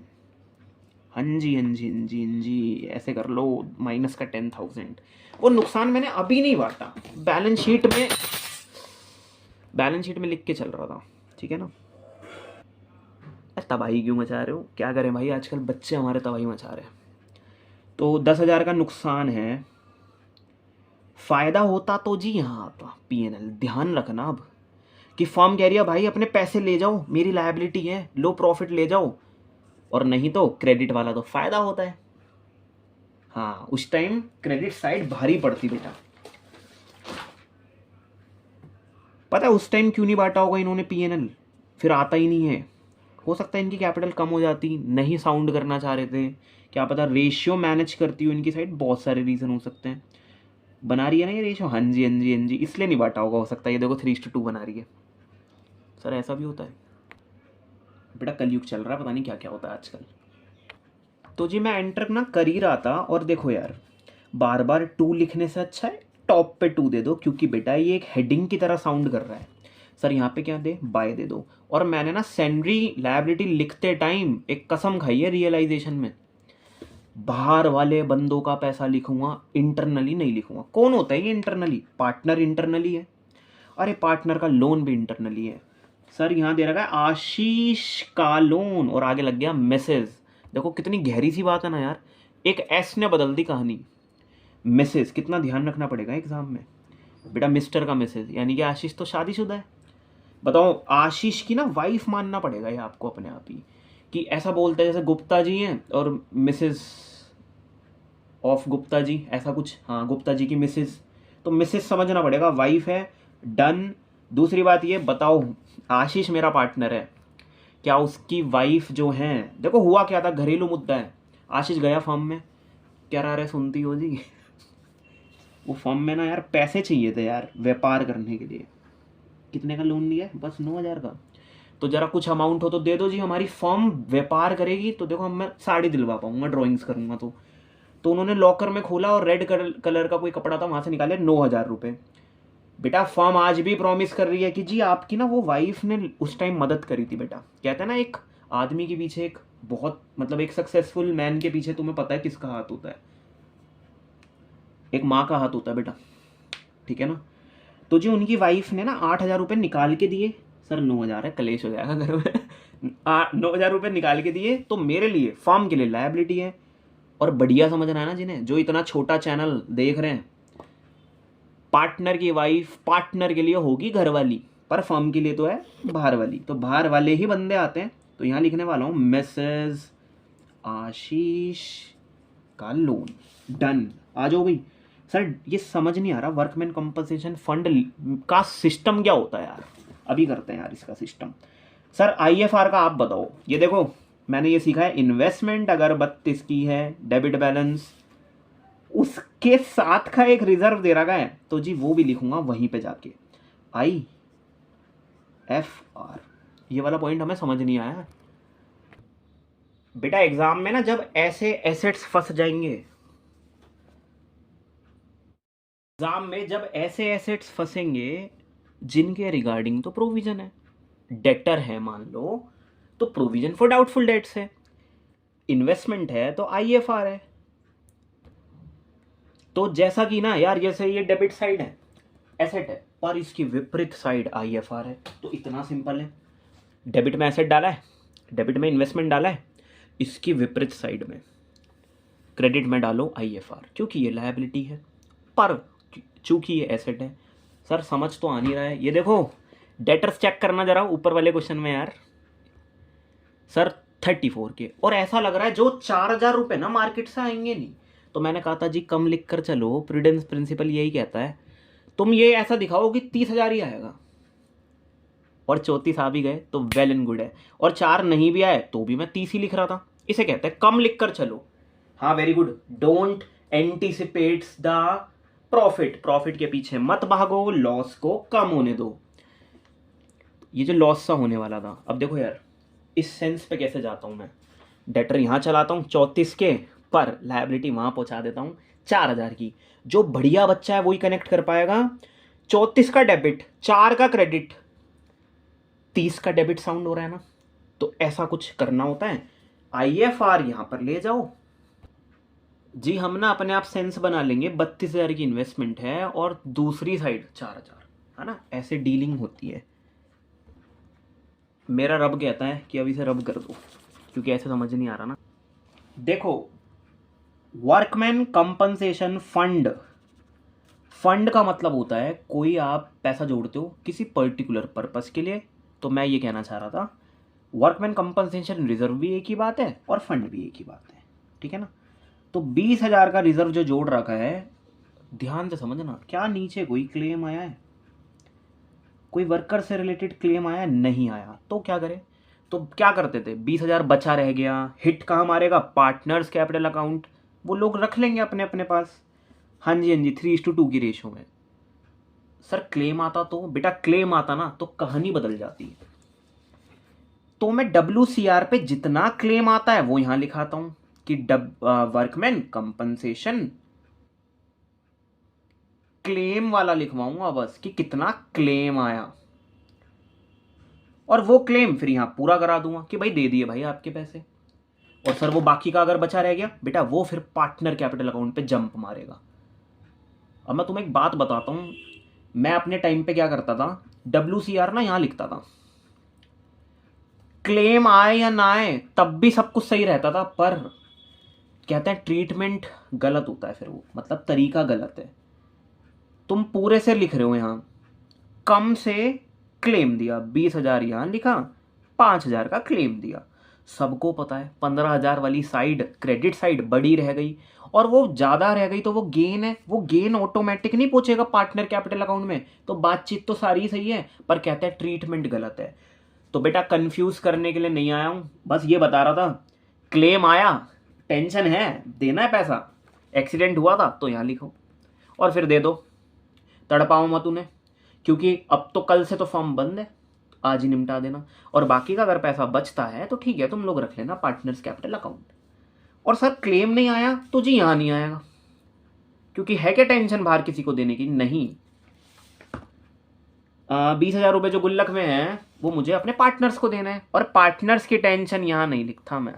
हाँ जी हाँ जी हाँ जी हाँ जी, ऐसे कर लो, माइनस का 10,000। वो नुकसान मैंने अभी नहीं बांटा, बैलेंस शीट में लिख के चल रहा था, ठीक है ना। तबाही क्यों मचा रहे हो, क्या करें भाई, आजकल बच्चे हमारे तबाही मचा रहे हैं। तो 10,000 का नुकसान है, फायदा होता तो जी यहाँ आता पीएनएल। ध्यान रखना अब कि फर्म कह रही है भाई अपने पैसे ले जाओ, मेरी लायबिलिटी है, लो प्रॉफिट ले जाओ, और नहीं तो क्रेडिट वाला तो फायदा होता है। हाँ उस टाइम क्रेडिट साइड भारी पड़ती बेटा। पता है उस टाइम क्यों नहीं बांटा होगा इन्होंने पीएनएल, फिर आता ही नहीं है। हो सकता है इनकी कैपिटल कम हो जाती, नहीं साउंड करना चाह रहे थे, क्या पता रेशियो मैनेज करती हो इनकी साइड, बहुत सारे रीज़न हो सकते हैं। बना रही है ना ये रेशियो, हाँ जी हाँ जी हाँ जी, इसलिए नहीं बांटा होगा, हो सकता है। ये देखो 3:2 बना रही है। सर ऐसा भी होता है बेटा, कलयुग चल रहा है, पता नहीं क्या क्या होता है आजकल। तो जी मैं एंटर ना कर ही रहा था, और देखो यार बार बार 2 लिखने से अच्छा है टॉप पे 2 दे दो, क्योंकि बेटा ये एक हेडिंग की तरह साउंड कर रहा है। सर यहाँ पे क्या दे, बाय दे दो। और मैंने ना सेंडरी लायबिलिटी लिखते टाइम एक कसम खाई है रियलाइजेशन में, बाहर वाले बंदों का पैसा लिखूंगा, इंटरनली नहीं लिखूंगा। कौन होता है ये इंटरनली? पार्टनर इंटरनली है। अरे पार्टनर का लोन भी इंटरनली है। सर यहाँ दे रखा है आशीष का लोन और आगे लग गया मैसेज। देखो कितनी गहरी सी बात है ना यार, एक एस ने बदल दी कहानी। मैसेज कितना ध्यान रखना पड़ेगा एग्जाम में बेटा, मिस्टर का मैसेज यानी कि आशीष तो शादीशुदा है। बताओ आशीष की ना वाइफ मानना पड़ेगा ये आपको अपने आप ही, कि ऐसा बोलते हैं जैसे गुप्ता जी हैं और मिसेज ऑफ गुप्ता जी, ऐसा कुछ। हाँ गुप्ता जी की मिसेज, तो मिसेज समझना पड़ेगा, वाइफ है। डन। दूसरी बात ये बताओ, आशीष मेरा पार्टनर है, क्या उसकी वाइफ जो है, देखो हुआ क्या था, घरेलू मुद्दा है। आशीष गया फॉर्म में, क्या रहा है सुनती हो जी वो फॉर्म में ना यार पैसे चाहिए थे यार व्यापार करने के लिए। कितने का लोन लिया है? बस 9,000 का। तो जरा कुछ अमाउंट हो तो दे दो जी, हमारी फर्म व्यापार करेगी तो देखो मैं साड़ी दिलवा पाऊंगा, ड्राइंग्स करूंगा। तो उन्होंने लॉकर में खोला और रेड कलर का कोई कपड़ा था, वहां से निकाले 9,000 रुपये। बेटा फर्म आज भी प्रॉमिस कर रही है कि जी आपकी ना वो वाइफ ने उस टाइम मदद करी थी। बेटा कहते हैं ना एक आदमी के पीछे, एक बहुत मतलब एक सक्सेसफुल मैन के पीछे तुम्हें पता है किसका हाथ होता है? एक माँ का हाथ होता है बेटा, ठीक है ना। तो जी उनकी वाइफ ने ना 8,000 रुपये निकाल के दिए। सर 9,000 है, कलेश हो जाएगा घर में 9,000 रुपये निकाल के दिए, तो मेरे लिए फर्म के लिए लायबिलिटी है। और बढ़िया समझना है ना जिन्हें, जो इतना छोटा चैनल देख रहे हैं, पार्टनर की वाइफ पार्टनर के लिए होगी घर वाली, पर फर्म के लिए तो है बाहर वाली। तो बाहर वाले ही बंदे आते हैं। तो यहाँ लिखने वाला हूँ मैसेज आशीष का लोन। डन। आ जाओ भाई। सर ये समझ नहीं आ रहा वर्कमैन कंपनसेशन फंड का सिस्टम क्या होता है यार, अभी करते हैं यार इसका सिस्टम। सर आईएफआर का आप बताओ। ये देखो मैंने ये सीखा है, इन्वेस्टमेंट अगर 32 की है, डेबिट बैलेंस उसके साथ का एक रिजर्व दे रखा है, तो जी वो भी लिखूंगा वहीं पे जाके IFR। ये वाला पॉइंट हमें समझ नहीं आया बेटा। एग्जाम में ना जब ऐसे एसेट्स फंस जाएंगे, एग्जाम में जब ऐसे एसेट्स फंसेंगे जिनके रिगार्डिंग तो प्रोविजन है, डेटर है मान लो तो प्रोविजन फॉर डाउटफुल डेट्स है, इन्वेस्टमेंट है तो IFR है। तो जैसा कि ना यार, जैसे ये डेबिट साइड है, एसेट है, पर इसकी विपरीत साइड IFR है। तो इतना सिंपल है, डेबिट में एसेट डाला है, डेबिट में इन्वेस्टमेंट डाला है, इसकी विपरीत साइड में क्रेडिट में डालो IFR, क्योंकि ये लायबिलिटी है पर चूंकि ये एसेट है। सर समझ तो आ नहीं रहा है। ये देखो डेटर्स चेक करना जरा ऊपर वाले क्वेश्चन में यार। सर 34 के, और ऐसा लग रहा है जो 4,000 रुपये ना मार्केट से आएंगे नहीं। तो मैंने कहा था जी कम लिख कर चलो, प्रूडेंस प्रिंसिपल यही कहता है, तुम ये ऐसा दिखाओ कि 30,000 ही आएगा, और 34 आ भी गए तो वेल एंड गुड है, और 4 नहीं भी आए तो भी मैं 30 ही लिख रहा था। इसे कहते हैं कम लिख कर चलो। हाँ very good. Don't anticipates the profit, profit के पीछे मत भागो, लॉस को कम होने दो। ये जो लॉस सा होने वाला था, अब देखो यार इस सेंस पे कैसे जाता हूं मैं, डेटर यहां चलाता हूं 34 के, पर लायबिलिटी वहां पहुंचा देता हूं 4,000 की। जो बढ़िया बच्चा है वही कनेक्ट कर पाएगा। 34 का डेबिट, 4 का क्रेडिट, 30 का डेबिट साउंड हो रहा है ना। तो ऐसा कुछ करना होता है। IFR यहां पर ले जाओ जी, हम ना अपने आप सेंस बना लेंगे, 32,000 की इन्वेस्टमेंट है और दूसरी साइड 4,000 है ना, ऐसे डीलिंग होती है। मेरा रब कहता है कि अब इसे रब कर दो, क्योंकि ऐसे समझ नहीं आ रहा ना। देखो वर्कमैन कंपनसेशन फंड, फंड का मतलब होता है कोई आप पैसा जोड़ते हो किसी पर्टिकुलर पर्पस के लिए। तो मैं ये कहना चाह रहा था वर्कमैन कंपनसेशन रिजर्व भी एक ही बात है और फंड भी एक ही बात है, ठीक है ना। तो 20,000 का रिजर्व जो जोड़ रखा है, ध्यान से समझना, क्या नीचे कोई क्लेम आया है? कोई वर्कर से रिलेटेड क्लेम आया? नहीं आया। तो क्या करें? तो क्या करते थे, 20,000 बचा रह गया, हिट कहाँ मारेगा? पार्टनर्स कैपिटल अकाउंट, वो लोग रख लेंगे अपने अपने पास। हाँ जी हाँ जी, 3:2 की रेशो में। सर क्लेम आता तो, बेटा क्लेम आता ना तो कहानी बदल जाती है। तो मैं WCR पे जितना क्लेम आता है वो यहां लिखाता हूं कि वर्कमैन कंपनसेशन क्लेम वाला लिखवाऊंगा बस, कि कितना क्लेम आया, और वो क्लेम फिर यहां पूरा करा दूंगा कि भाई दे दिए भाई आपके पैसे। और सर वो बाकी का अगर बचा रह गया बेटा, वो फिर पार्टनर कैपिटल अकाउंट पे जंप मारेगा। अब मैं तुम्हें एक बात बताता हूँ, मैं अपने टाइम पे क्या करता था, WCR ना यहाँ लिखता था, क्लेम आए या ना आए तब भी सब कुछ सही रहता था, पर कहते हैं ट्रीटमेंट गलत होता है फिर वो, मतलब तरीका गलत है। तुम पूरे से लिख रहे हो यहाँ, कम से क्लेम दिया 20,000 यहाँ लिखा, 5,000 का क्लेम दिया। सबको पता है 15,000 वाली साइड क्रेडिट साइड बड़ी रह गई, और वो ज़्यादा रह गई तो वो गेन है, वो गेन ऑटोमेटिक नहीं पहुंचेगा पार्टनर कैपिटल अकाउंट में। तो बातचीत तो सारी सही है, पर कहते हैं ट्रीटमेंट गलत है। तो बेटा कंफ्यूज करने के लिए नहीं आया हूँ, बस ये बता रहा था, क्लेम आया, टेंशन है, देना है पैसा, एक्सीडेंट हुआ था तो यहाँ लिखो और फिर दे दो, तड़पाओ मत उन्हें, क्योंकि अब तो कल से तो फॉर्म बंद है, आज ही निपटा देना। और बाकी का अगर पैसा बचता है तो ठीक है, तुम लोग रख लेना पार्टनर्स कैपिटल अकाउंट। और सर क्लेम नहीं आया तो जी यहाँ नहीं आएगा, क्योंकि है क्या टेंशन बाहर किसी को देने की, नहीं। 20,000 रुपये जो गुल्लक में है वो मुझे अपने पार्टनर्स को देना है, और पार्टनर्स की टेंशन यहाँ नहीं लिखता मैं,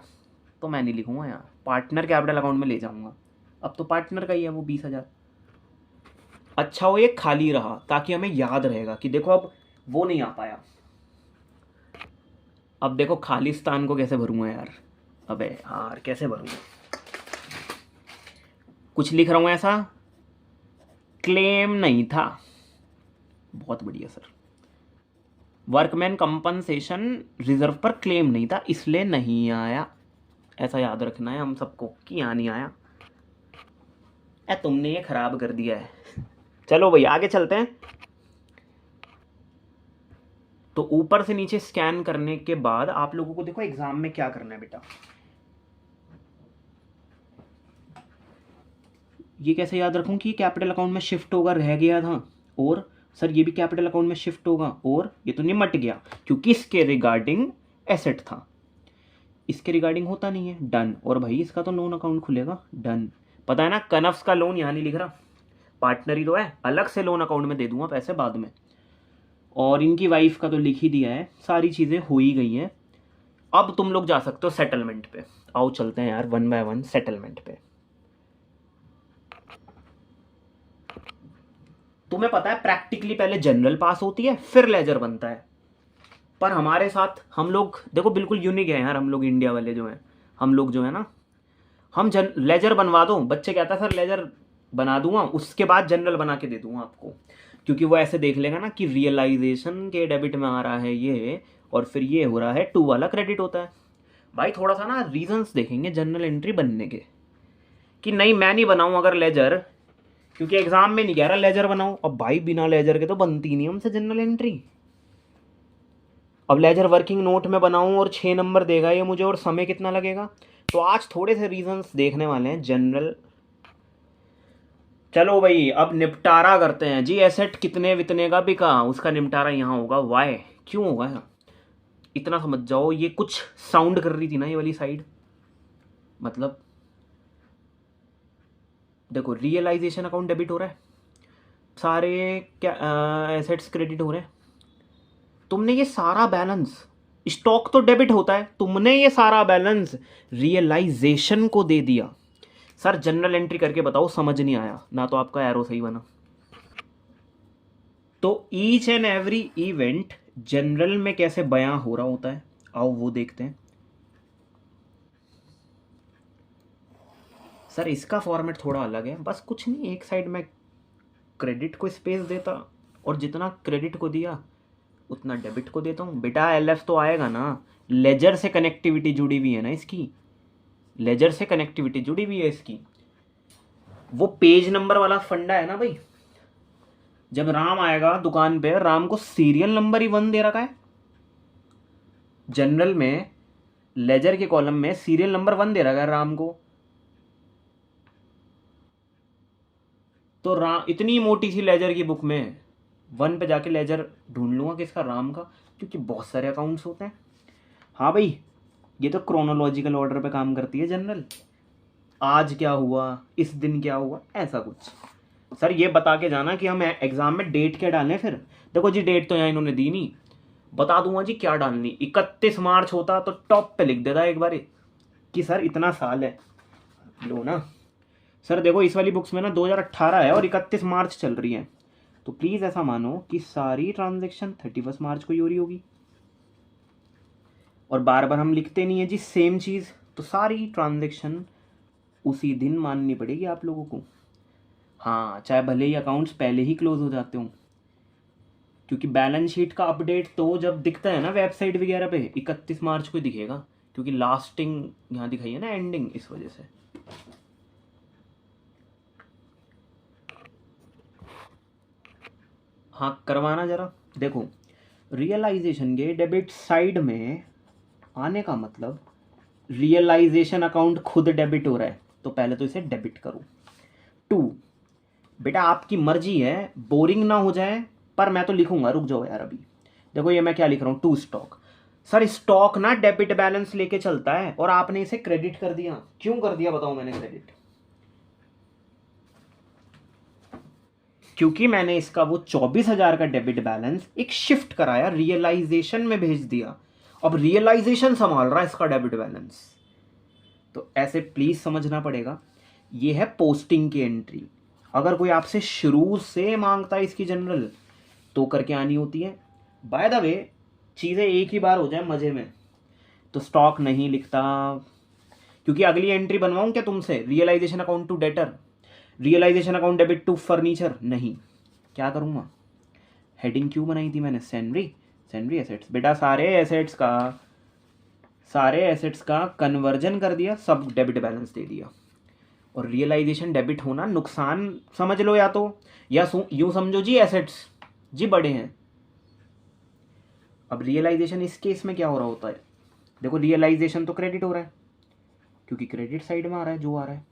तो मैं नहीं लिखूंगा यहाँ, पार्टनर कैपिटल अकाउंट में ले जाऊंगा। अब तो पार्टनर का ही है वो 20,000। अच्छा वो ये खाली रहा ताकि हमें याद रहेगा कि देखो अब वो नहीं आ पाया। अब देखो खालिस्तान को कैसे भरूंगा यार, अबे यार कैसे भरूंगा, कुछ लिख रहा हूँ ऐसा, क्लेम नहीं था, बहुत बढ़िया सर, वर्कमैन कंपनसेशन रिजर्व पर क्लेम नहीं था इसलिए नहीं आया, ऐसा याद रखना है हम सबको कि यहाँ नहीं आया। तुमने ये खराब कर दिया है। चलो भाई आगे चलते हैं। तो ऊपर से नीचे स्कैन करने के बाद आप लोगों को देखो एग्जाम में क्या करना है बेटा, ये कैसे याद रखूं कि कैपिटल अकाउंट में शिफ्ट होगा, रह गया था, और सर ये भी कैपिटल अकाउंट में शिफ्ट होगा, और ये तो निमट गया क्योंकि इसके रिगार्डिंग एसेट था, इसके रिगार्डिंग होता नहीं है, डन। और भाई इसका तो लोन अकाउंट खुलेगा, डन। पता है ना कनफ्स का लोन यहाँ नहीं लिख रहा, पार्टनर ही तो है, अलग से लोन अकाउंट में दे दूंगा पैसे बाद में। और इनकी वाइफ का तो लिख ही दिया है, सारी चीज़ें हो ही गई हैं। अब तुम लोग जा सकते हो सेटलमेंट पे, आओ चलते हैं यार 1 बाय 1 सेटलमेंट पे। तुम्हें पता है प्रैक्टिकली पहले जनरल पास होती है फिर लेजर बनता है, पर हमारे साथ हम लोग देखो बिल्कुल यूनिक है यार, हम लोग इंडिया वाले जो हैं, हम लोग जो है ना, हम लेजर बनवा दो, बच्चे कहता है सर लेजर बना दूंगा उसके बाद जनरल बना के दे दूंगा आपको, क्योंकि वो ऐसे देख लेगा ना कि रियलाइजेशन के डेबिट में आ रहा है ये, और फिर ये हो रहा है 2 वाला क्रेडिट होता है। भाई थोड़ा सा ना रीजंस देखेंगे जनरल एंट्री बनने के, कि नहीं मैं नहीं बनाऊं अगर लेजर, क्योंकि एग्जाम में नहीं कह रहा लेजर बनाओ, अब भाई बिना लेजर के तो बनती नहीं हमसे जनरल एंट्री। अब लेजर वर्किंग नोट में बनाऊं और 6 नंबर देगा ये मुझे, और समय कितना लगेगा। तो आज थोड़े से रीजंस देखने वाले हैं जनरल। चलो भाई अब निपटारा करते हैं जी, एसेट कितने वितने का बिका उसका निपटारा यहाँ होगा, वाई क्यों होगा, इतना समझ जाओ। ये कुछ साउंड कर रही थी ना ये वाली साइड, मतलब देखो रियलाइजेशन अकाउंट डेबिट हो रहा है, सारे क्या एसेट्स क्रेडिट हो रहे हैं, तुमने ये सारा बैलेंस, स्टॉक तो डेबिट होता है, तुमने ये सारा बैलेंस रियलाइजेशन को दे दिया। सर जनरल एंट्री करके बताओ, समझ नहीं आया ना, तो आपका एरो सही बना। तो each and every event general में कैसे बयां हो रहा होता है, आओ वो देखते हैं। सर इसका फॉर्मेट थोड़ा अलग है, बस कुछ नहीं, एक साइड में क्रेडिट को स्पेस देता, और जितना क्रेडिट को दिया उतना डेबिट को देता हूँ। बेटा एलएफ तो आएगा ना, लेजर से कनेक्टिविटी जुड़ी हुई है ना इसकी, लेजर से कनेक्टिविटी जुड़ी हुई है इसकी। वो पेज नंबर वाला फंडा है ना भाई, जब राम आएगा दुकान पे, राम को सीरियल नंबर ही 1 दे रखा है, जनरल में लेजर के कॉलम में सीरियल नंबर 1 दे रखा है राम को। तो राम इतनी मोटी सी लेजर की बुक में 1 पे जाके लेजर ढूंढ लूंगा किसका, राम का, क्योंकि बहुत सारे अकाउंट्स होते हैं। हाँ भाई ये तो क्रोनोलॉजिकल ऑर्डर पे काम करती है जनरल, आज क्या हुआ, इस दिन क्या हुआ, ऐसा कुछ। सर ये बता के जाना कि हम एग्जाम में डेट क्या डालें। फिर देखो जी डेट तो यहाँ इन्होंने दी नहीं, बता दूंगा जी क्या डालनी। 31 मार्च होता तो टॉप पे लिख देता एक बार, कि सर इतना साल है, लो ना सर। देखो इस वाली बुक्स में ना 2018 है और 31 मार्च चल रही है, तो प्लीज़ ऐसा मानो कि सारी ट्रांजेक्शन 31 मार्च को ही हो रही होगी। और बार बार हम लिखते नहीं है जी सेम चीज़, तो सारी ट्रांजेक्शन उसी दिन माननी पड़ेगी आप लोगों को। हाँ, चाहे भले ही अकाउंट्स पहले ही क्लोज हो जाते हों, क्योंकि बैलेंस शीट का अपडेट तो जब दिखता है ना वेबसाइट वगैरह पे 31 मार्च को ही दिखेगा, क्योंकि लास्टिंग यहाँ दिखाई है ना एंडिंग, इस वजह से। हाँ करवाना जरा। देखो रियलाइजेशन के डेबिट साइड में आने का मतलब, रियलाइजेशन अकाउंट खुद डेबिट हो रहा है तो पहले तो इसे डेबिट करो। 2, बेटा आपकी मर्जी है, बोरिंग ना हो जाए पर मैं तो लिखूंगा, रुक जाओ यार अभी। देखो ये मैं क्या लिख रहा हूँ, 2 स्टॉक। सर स्टॉक ना डेबिट बैलेंस लेके चलता है और आपने इसे क्रेडिट कर दिया, क्यों कर दिया बताओ मैंने क्रेडिट? क्योंकि मैंने इसका वो 24,000 का डेबिट बैलेंस एक शिफ्ट कराया, रियलाइजेशन में भेज दिया। अब रियलाइजेशन संभाल रहा है इसका डेबिट बैलेंस। तो ऐसे प्लीज समझना पड़ेगा, ये है पोस्टिंग की एंट्री। अगर कोई आपसे शुरू से मांगता है इसकी जनरल तो करके आनी होती है। बाय द वे चीज़ें एक ही बार हो जाए मज़े में, तो स्टॉक नहीं लिखता, क्योंकि अगली एंट्री बनवाऊँ क्या तुमसे, realisation account to debtor, realisation account debit to furniture, नहीं। क्या करूँगा, हेडिंग क्यों बनाई थी मैंने, सैलरी, सैलरी एसेट्स। बेटा सारे एसेट्स का कन्वर्जन कर दिया, सब डेबिट बैलेंस दे दिया। और रियलाइजेशन डेबिट होना नुकसान समझ लो, या यूं समझो जी एसेट्स जी बड़े हैं। अब रियलाइजेशन इस केस में क्या हो रहा होता है, देखो रियलाइजेशन तो क्रेडिट हो रहा है क्योंकि क्रेडिट साइड में आ रहा है जो आ रहा है।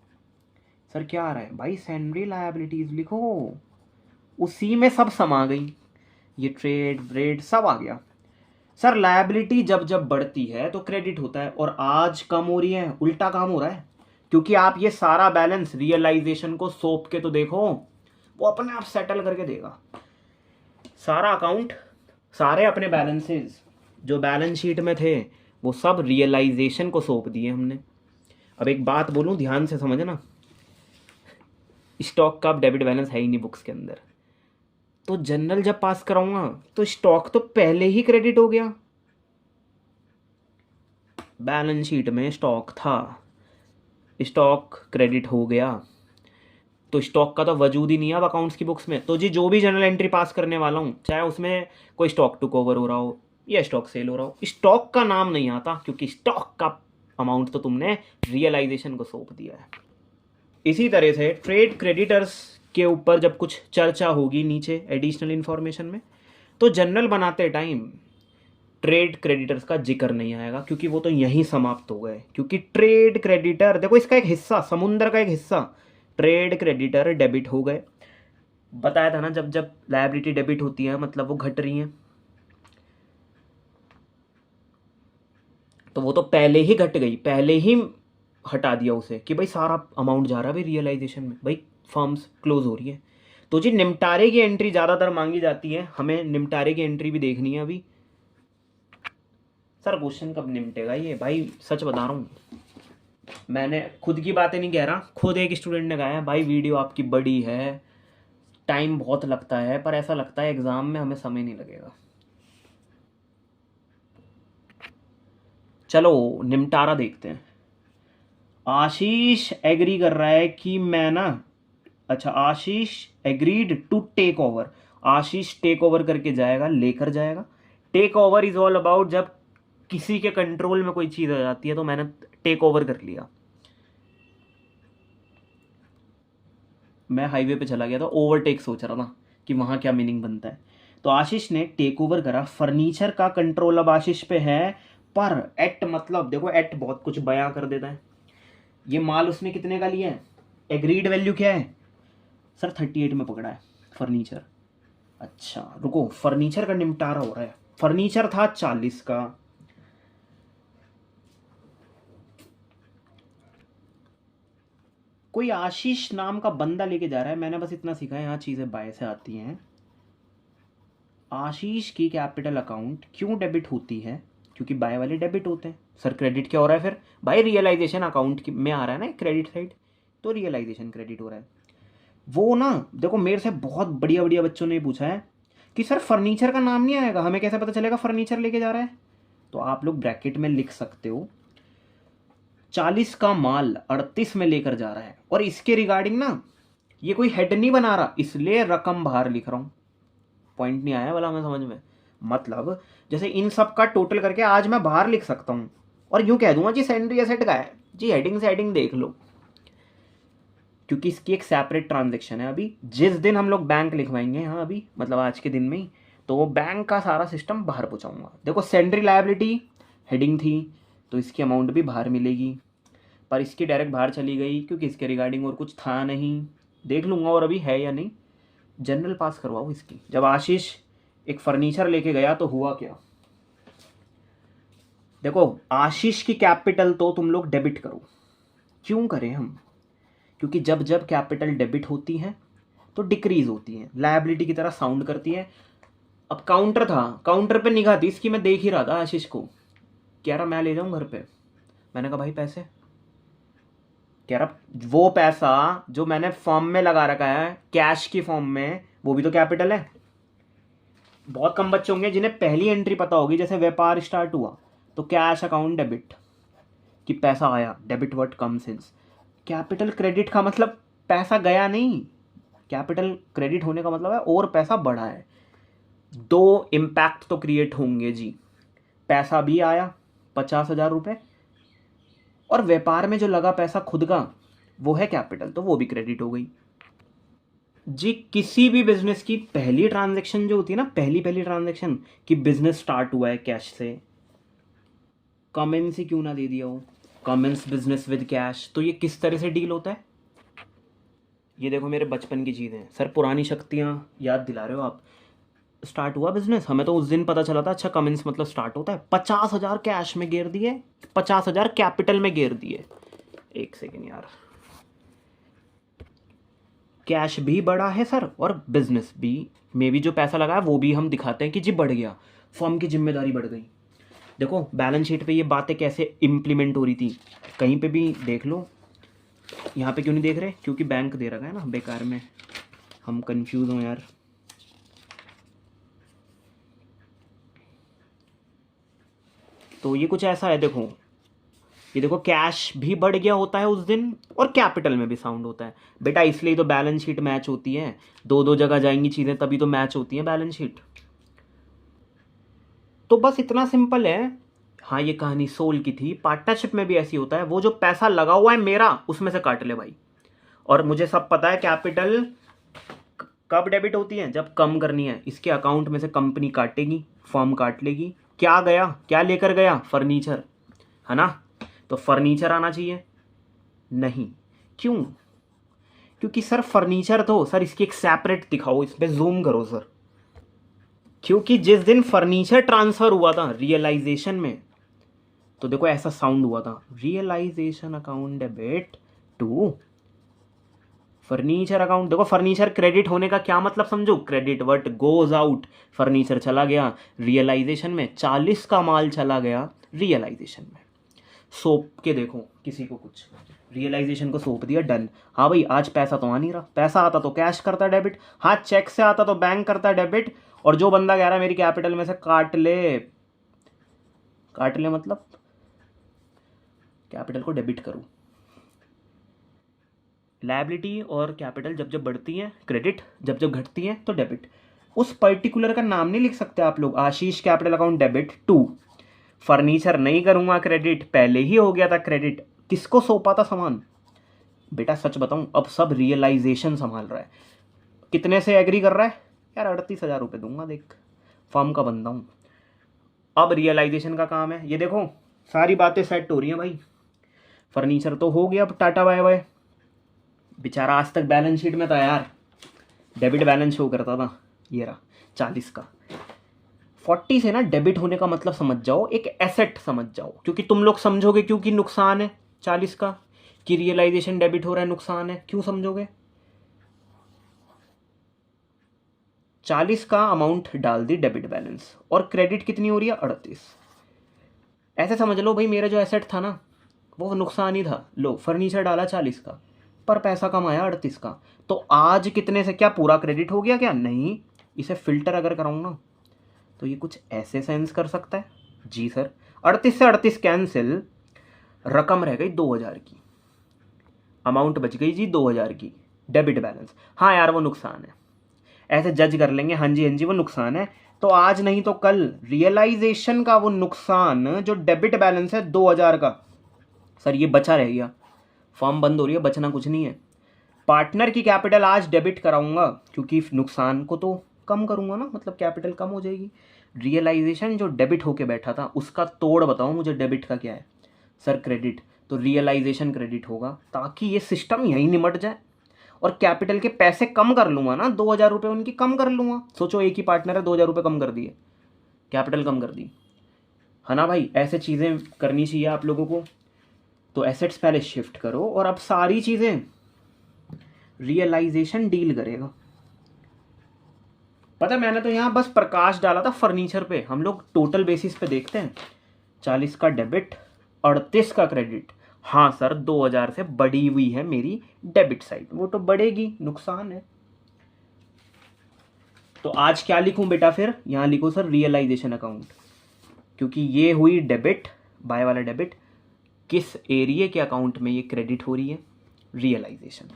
सर क्या आ रहा है भाई, सैलरी लायबिलिटीज लिखो, उसी में सब समा गई, ये ट्रेड ब्रेड सब आ गया। सर लायबिलिटी जब जब बढ़ती है तो क्रेडिट होता है, और आज कम हो रही है, उल्टा काम हो रहा है, क्योंकि आप ये सारा बैलेंस रियलाइजेशन को सौंप के तो देखो, वो अपने आप सेटल करके देगा। सारा अकाउंट, सारे अपने बैलेंसेस जो बैलेंस शीट में थे वो सब रियलाइजेशन को सौंप दिए हमने। अब एक बात बोलूं, ध्यान से समझना, स्टॉक का डेबिट बैलेंस है ही नहीं बुक्स के अंदर, तो जनरल जब पास कराऊंगा तो स्टॉक तो पहले ही क्रेडिट हो गया। बैलेंस शीट में स्टॉक था, स्टॉक क्रेडिट हो गया, तो स्टॉक का तो वजूद ही नहीं है अब अकाउंट्स की बुक्स में। तो जी जो भी जनरल एंट्री पास करने वाला हूँ, चाहे उसमें कोई स्टॉक टुक ओवर हो रहा हो या स्टॉक सेल हो रहा हो, स्टॉक का नाम नहीं आता, क्योंकि स्टॉक का अमाउंट तो तुमने रियलाइजेशन को सौंप दिया है। इसी तरह से ट्रेड क्रेडिटर्स के ऊपर जब कुछ चर्चा होगी नीचे एडिशनल इन्फॉर्मेशन में, तो जनरल बनाते टाइम ट्रेड क्रेडिटर्स का जिक्र नहीं आएगा, क्योंकि वो तो यहीं समाप्त हो गए। क्योंकि ट्रेड क्रेडिटर देखो इसका एक हिस्सा, समुंदर का एक हिस्सा, ट्रेड क्रेडिटर डेबिट हो गए। बताया था ना, जब जब लायबिलिटी डेबिट होती है मतलब वो घट रही है, तो वो तो पहले ही घट गई, पहले ही हटा दिया उसे कि भाई सारा अमाउंट जा रहा है भाई रियलाइजेशन में, भाई फर्म्स क्लोज हो रही है। तो जी निपटारे की एंट्री ज़्यादातर मांगी जाती है, हमें निपटारे की एंट्री भी देखनी है अभी। सर क्वेश्चन कब निपटेगा ये, भाई सच बता रहा हूँ, मैंने खुद की बातें नहीं कह रहा, खुद एक स्टूडेंट ने कहा है भाई वीडियो आपकी बड़ी है, टाइम बहुत लगता है, पर ऐसा लगता है एग्ज़ाम में हमें समय नहीं लगेगा। चलो निपटारा देखते हैं। आशीष एग्री कर रहा है कि मैं ना, अच्छा Ashish agreed to take over, Ashish take over करके जाएगा, लेकर जाएगा। Take over is all about जब किसी के कंट्रोल में कोई चीज़ आ जाती है, तो मैंने टेक ओवर कर लिया। मैं हाईवे पे चला गया था, ओवरटेक सोच रहा था कि वहाँ क्या मीनिंग बनता है, तो आशीष ने टेक ओवर करा। फर्नीचर का कंट्रोल अब आशीष पे है, पर एट मतलब देखो एट बहुत कुछ बयां कर देता है। ये माल उसने कितने का लिया है, एग्रीड वैल्यू क्या है सर, 38 में पकड़ा है फर्नीचर। अच्छा रुको, फर्नीचर का निपटारा हो रहा है, फर्नीचर था 40 का, कोई आशीष नाम का बंदा लेके जा रहा है। मैंने बस इतना सीखा है, यहाँ चीज़ें बाय से आती हैं। आशीष की कैपिटल अकाउंट क्यों डेबिट होती है, क्योंकि बाय वाले डेबिट होते हैं। सर क्रेडिट क्या हो रहा है फिर? भाई रियलाइजेशन अकाउंट में आ रहा है ना क्रेडिट साइड, तो रियलाइजेशन क्रेडिट हो रहा है। वो ना देखो मेरे से बहुत बढ़िया बढ़िया बच्चों ने पूछा है कि सर फर्नीचर का नाम नहीं आएगा, हमें कैसे पता चलेगा फर्नीचर लेके जा रहा है? तो आप लोग ब्रैकेट में लिख सकते हो 40 का माल 38 में लेकर जा रहा है, और इसके रिगार्डिंग ना ये कोई हेड नहीं बना रहा, इसलिए रकम बाहर लिख रहा हूँ। पॉइंट नहीं आया वाला मैं समझ में? मतलब जैसे इन सब का टोटल करके आज मैं बाहर लिख सकता हूँ और यूं कह दूंगा जी सेंड्री एसेट का है जी, हेडिंग से हेडिंग देख लो, क्योंकि इसकी एक सेपरेट ट्रांजेक्शन है। अभी जिस दिन हम लोग बैंक लिखवाएंगे यहाँ अभी मतलब आज के दिन में ही, तो वो बैंक का सारा सिस्टम बाहर पहुँचाऊंगा। देखो सेंड्री लायबिलिटी हेडिंग थी तो इसकी अमाउंट भी बाहर मिलेगी, पर इसकी डायरेक्ट बाहर चली गई क्योंकि इसके रिगार्डिंग और कुछ था नहीं। देख लूँगा और अभी है या नहीं, जनरल पास करवाओ इसकी। जब आशीष एक फर्नीचर लेके गया तो हुआ क्या? देखो आशीष की कैपिटल तो तुम लोग डेबिट करो। क्यों करें हम? क्योंकि जब जब कैपिटल डेबिट होती है तो डिक्रीज होती है, लायबिलिटी की तरह साउंड करती है। अब काउंटर था, काउंटर पे निगाह थी इसकी, मैं देख ही रहा था आशीष को, कह रहा मैं ले जाऊं घर पे। मैंने कहा भाई पैसे? कह रहा वो पैसा जो मैंने फॉर्म में लगा रखा है कैश की फॉर्म में, वो भी तो कैपिटल है। बहुत कम बच्चे होंगे जिन्हें पहली एंट्री पता होगी, जैसे व्यापार स्टार्ट हुआ तो कैश अकाउंट डेबिट कि पैसा आया, debit what comes in. Capital credit का मतलब पैसा गया नहीं, कैपिटल क्रेडिट होने का मतलब है और पैसा बढ़ा है। दो इम्पैक्ट तो क्रिएट होंगे जी, पैसा भी आया 50,000 रुपये, और व्यापार में जो लगा पैसा खुद का वो है कैपिटल, तो वो भी क्रेडिट हो गई जी। किसी भी बिजनेस की पहली ट्रांजैक्शन जो होती है ना, पहली ट्रांजैक्शन कि बिजनेस स्टार्ट हुआ है कैश से, कमेंस ही क्यों ना दे दिया हो, कमेंस बिजनेस विद कैश, तो ये किस तरह से डील होता है? ये देखो मेरे बचपन की चीज़ें हैं सर, पुरानी शक्तियाँ याद दिला रहे हो आप। स्टार्ट हुआ बिजनेस, हमें तो उस दिन पता चला था अच्छा कमेंस मतलब स्टार्ट होता है। 50,000 कैश में घेर दिए, 50,000 कैपिटल में घेर दिए। एक सेकेंड यार, कैश भी बढ़ा है सर और बिजनेस भी में भी जो पैसा लगा है वो भी हम दिखाते हैं कि जी बढ़ गया, फर्म की जिम्मेदारी बढ़ गई। देखो बैलेंस शीट पे ये बातें कैसे इम्प्लीमेंट हो रही थी, कहीं पे भी देख लो। यहाँ पे क्यों नहीं देख रहे? क्योंकि बैंक दे रखा है ना बेकार में, हम कंफ्यूज हो यार। तो ये कुछ ऐसा है, देखो ये देखो कैश भी बढ़ गया होता है उस दिन और कैपिटल में भी साउंड होता है बेटा, इसलिए तो बैलेंस शीट मैच होती है। दो दो जगह जाएंगी चीज़ें तभी तो मैच होती है बैलेंस शीट। तो बस इतना सिंपल है। हाँ ये कहानी सोल की थी, पार्टनरशिप में भी ऐसी होता है, वो जो पैसा लगा हुआ है मेरा उसमें से काट ले भाई। और मुझे सब पता है कैपिटल कब डेबिट होती है, जब कम करनी है, इसके अकाउंट में से कंपनी काटेगी, फर्म काट लेगी। क्या गया, क्या लेकर गया? फर्नीचर, है ना? तो फर्नीचर आना चाहिए नहीं। क्यों? क्योंकि सर फर्नीचर तो सर इसकी एक सेपरेट दिखाओ, इस पे जूम करो सर। क्योंकि जिस दिन फर्नीचर ट्रांसफर हुआ था रियलाइजेशन में, तो देखो ऐसा साउंड हुआ था, realisation account debit to furniture account. देखो फर्नीचर क्रेडिट होने का क्या मतलब समझो, credit what goes out, furniture चला गया रियलाइजेशन में, 40 का माल चला गया रियलाइजेशन में। सौंप के देखो किसी को कुछ, रियलाइजेशन को सौंप दिया, डन। हाँ भाई आज पैसा तो आ नहीं रहा, पैसा आता तो कैश करता डेबिट, हाँ चेक से आता तो बैंक करता डेबिट, और जो बंदा कह रहा है मेरी कैपिटल में से काट ले, काट ले मतलब कैपिटल को डेबिट करूँ। लायबिलिटी और कैपिटल जब जब बढ़ती हैं क्रेडिट, जब जब घटती हैं तो डेबिट। उस पर्टिकुलर का नाम नहीं लिख सकते आप लोग, Ashish capital account debit to furniture नहीं करूंगा क्रेडिट, पहले ही हो गया था क्रेडिट। किसको सौंपा था सामान? बेटा सच बताऊं अब सब रियलाइजेशन संभाल रहा है। कितने से एग्री कर रहा है? यार 38,000 रुपये दूंगा, देख फर्म का बंदा हूँ। अब रियलाइजेशन का काम है, ये देखो सारी बातें सेट हो रही हैं भाई। फर्नीचर तो हो गया, अब टाटा बाय बाय। बेचारा आज तक बैलेंस शीट में था यार, डेबिट बैलेंस शो करता था, ये रहा 40 का। 40 से ना डेबिट होने का मतलब समझ जाओ, एक एसेट समझ जाओ, क्योंकि तुम लोग समझोगे क्योंकि नुकसान है 40 का, कि रियलाइजेशन डेबिट हो रहा है नुकसान है, क्यों समझोगे? 40 का अमाउंट डाल दी डेबिट बैलेंस, और क्रेडिट कितनी हो रही है? 38। ऐसे समझ लो भाई, मेरा जो एसेट था ना वो नुकसान ही था। लो फर्नीचर डाला 40 का, पर पैसा कम आया 38 का। तो आज कितने से क्या पूरा क्रेडिट हो गया क्या? नहीं। इसे फिल्टर अगर कराऊँ ना तो ये कुछ ऐसे सेंस कर सकता है। जी सर, 38 से 38 कैंसिल, रकम रह गई 2000 की, अमाउंट बच गई जी 2000 की, डेबिट बैलेंस। हाँ यार वो नुकसान है, ऐसे जज कर लेंगे, हाँ जी हाँ जी वो नुकसान है। तो आज नहीं तो कल रियलाइजेशन का वो नुकसान जो डेबिट बैलेंस है 2000 का, सर ये बचा रह गया। फॉर्म बंद हो रही है, बचना कुछ नहीं है। पार्टनर की कैपिटल आज डेबिट कराऊंगा क्योंकि नुकसान को तो कम करूंगा ना, मतलब कैपिटल कम हो जाएगी। रियलाइजेशन जो डेबिट होके बैठा था उसका तोड़ बताओ मुझे, डेबिट का क्या है? Sir credit. तो रियलाइजेशन क्रेडिट होगा ताकि ये सिस्टम यहीं निमट जाए और कैपिटल के पैसे कम कर लूंगा ना, 2000 रुपये उनकी कम कर लूंगा। सोचो एक ही पार्टनर है, 2000 रुपये कम कर दिए, कैपिटल कम कर दी, है ना भाई? ऐसे चीज़ें करनी चाहिए आप लोगों को। तो एसेट्स पहले शिफ्ट करो और अब सारी चीज़ें रियलाइजेशन डील करेगा। पता है मैंने तो यहाँ बस प्रकाश डाला था फर्नीचर पे, हम लोग टोटल बेसिस पे देखते हैं। 40 का डेबिट, 38 का क्रेडिट। हाँ सर 2000 से बढ़ी हुई है मेरी डेबिट साइड, वो तो बढ़ेगी, नुकसान है। तो आज क्या लिखूं बेटा? फिर यहाँ लिखो सर रियलाइजेशन अकाउंट, क्योंकि ये हुई डेबिट, बाय वाला डेबिट, किस एरिया के अकाउंट में ये क्रेडिट हो रही है? रियलाइजेशन।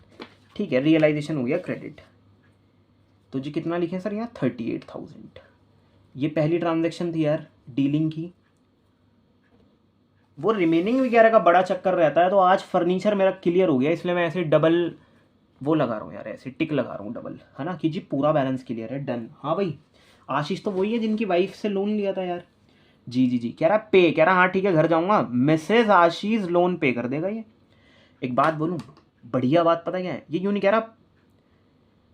ठीक है, रियलाइजेशन हो गया क्रेडिट। तो जी कितना लिखे सर यहाँ? 38,000। ये पहली ट्रांजैक्शन थी यार डीलिंग की। वो रिमेनिंग वगैरह का बड़ा चक्कर रहता है, तो आज फर्नीचर मेरा क्लियर हो गया, इसलिए मैं ऐसे डबल वो लगा रहा हूँ यार, ऐसे टिक लगा रहा हूँ डबल, है ना, कि जी पूरा बैलेंस क्लियर है, डन। हाँ भाई, आशीष तो वही है जिनकी वाइफ से लोन लिया था यार। जी जी जी, कह रहा पे, कह रहा हाँ ठीक है घर जाऊँगा, मिसेज आशीष लोन पे कर देगा ये। एक बात बोलूँ, बढ़िया बात पता क्या है? ये यूँ नहीं कह रहा,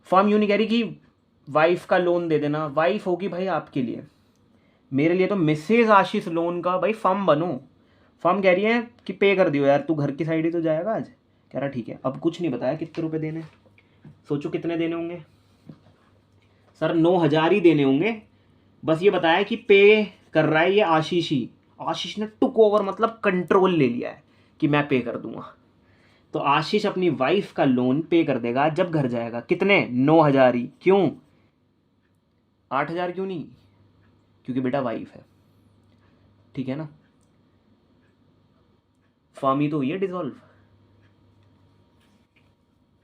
फर्म यूँ नहीं कह रही कि वाइफ का लोन दे देना, वाइफ होगी भाई आपके लिए, मेरे लिए तो मिसेज आशीष लोन का भाई फर्म बनो। फर्म कह रही है कि पे कर दियो यार, तू घर की साइड ही तो जाएगा आज। कह रहा ठीक है। अब कुछ नहीं बताया कितने रुपए देने, सोचो कितने देने होंगे सर? 9000 ही देने होंगे। बस ये बताया कि पे कर रहा है ये आशीष ही, आशीष ने टुक ओवर मतलब कंट्रोल ले लिया है कि मैं पे कर दूंगा। तो आशीष अपनी वाइफ का लोन पे कर देगा जब घर जाएगा। कितने? 9000 ही। क्यों 8000 क्यों नहीं? क्योंकि बेटा वाइफ है, ठीक है ना, फर्म ही तो हुई है डिसॉल्व,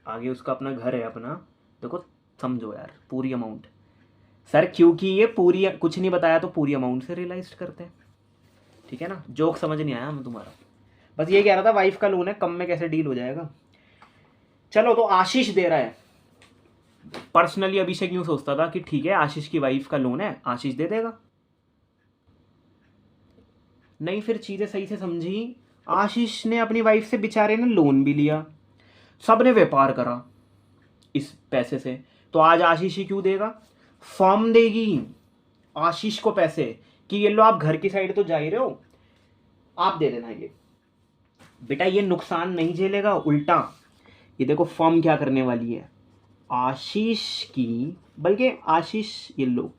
आगे उसका अपना घर है अपना। देखो समझो यार पूरी अमाउंट, सर क्योंकि ये पूरी कुछ नहीं बताया तो पूरी अमाउंट से रियलाइज करते हैं, ठीक है ना। जोक समझ नहीं आया मैं तुम्हारा, बस ये कह रहा था वाइफ का लोन है, कम में कैसे डील हो जाएगा। चलो तो आशीष दे रहा है, पर्सनली अभिषेक यूं सोचता था कि ठीक है आशीष की वाइफ का लोन है, आशीष दे देगा। नहीं, फिर चीजें सही से समझी। आशीष ने अपनी वाइफ से बेचारे ने लोन भी लिया, सबने व्यापार करा इस पैसे से, तो आज आशीष ही क्यों देगा? फर्म देगी आशीष को पैसे कि ये लो आप घर की साइड तो जा ही रहे हो, आप दे देना ये। बेटा ये नुकसान नहीं झेलेगा, उल्टा ये देखो फर्म क्या करने वाली है, आशीष की, बल्कि आशीष, ये लो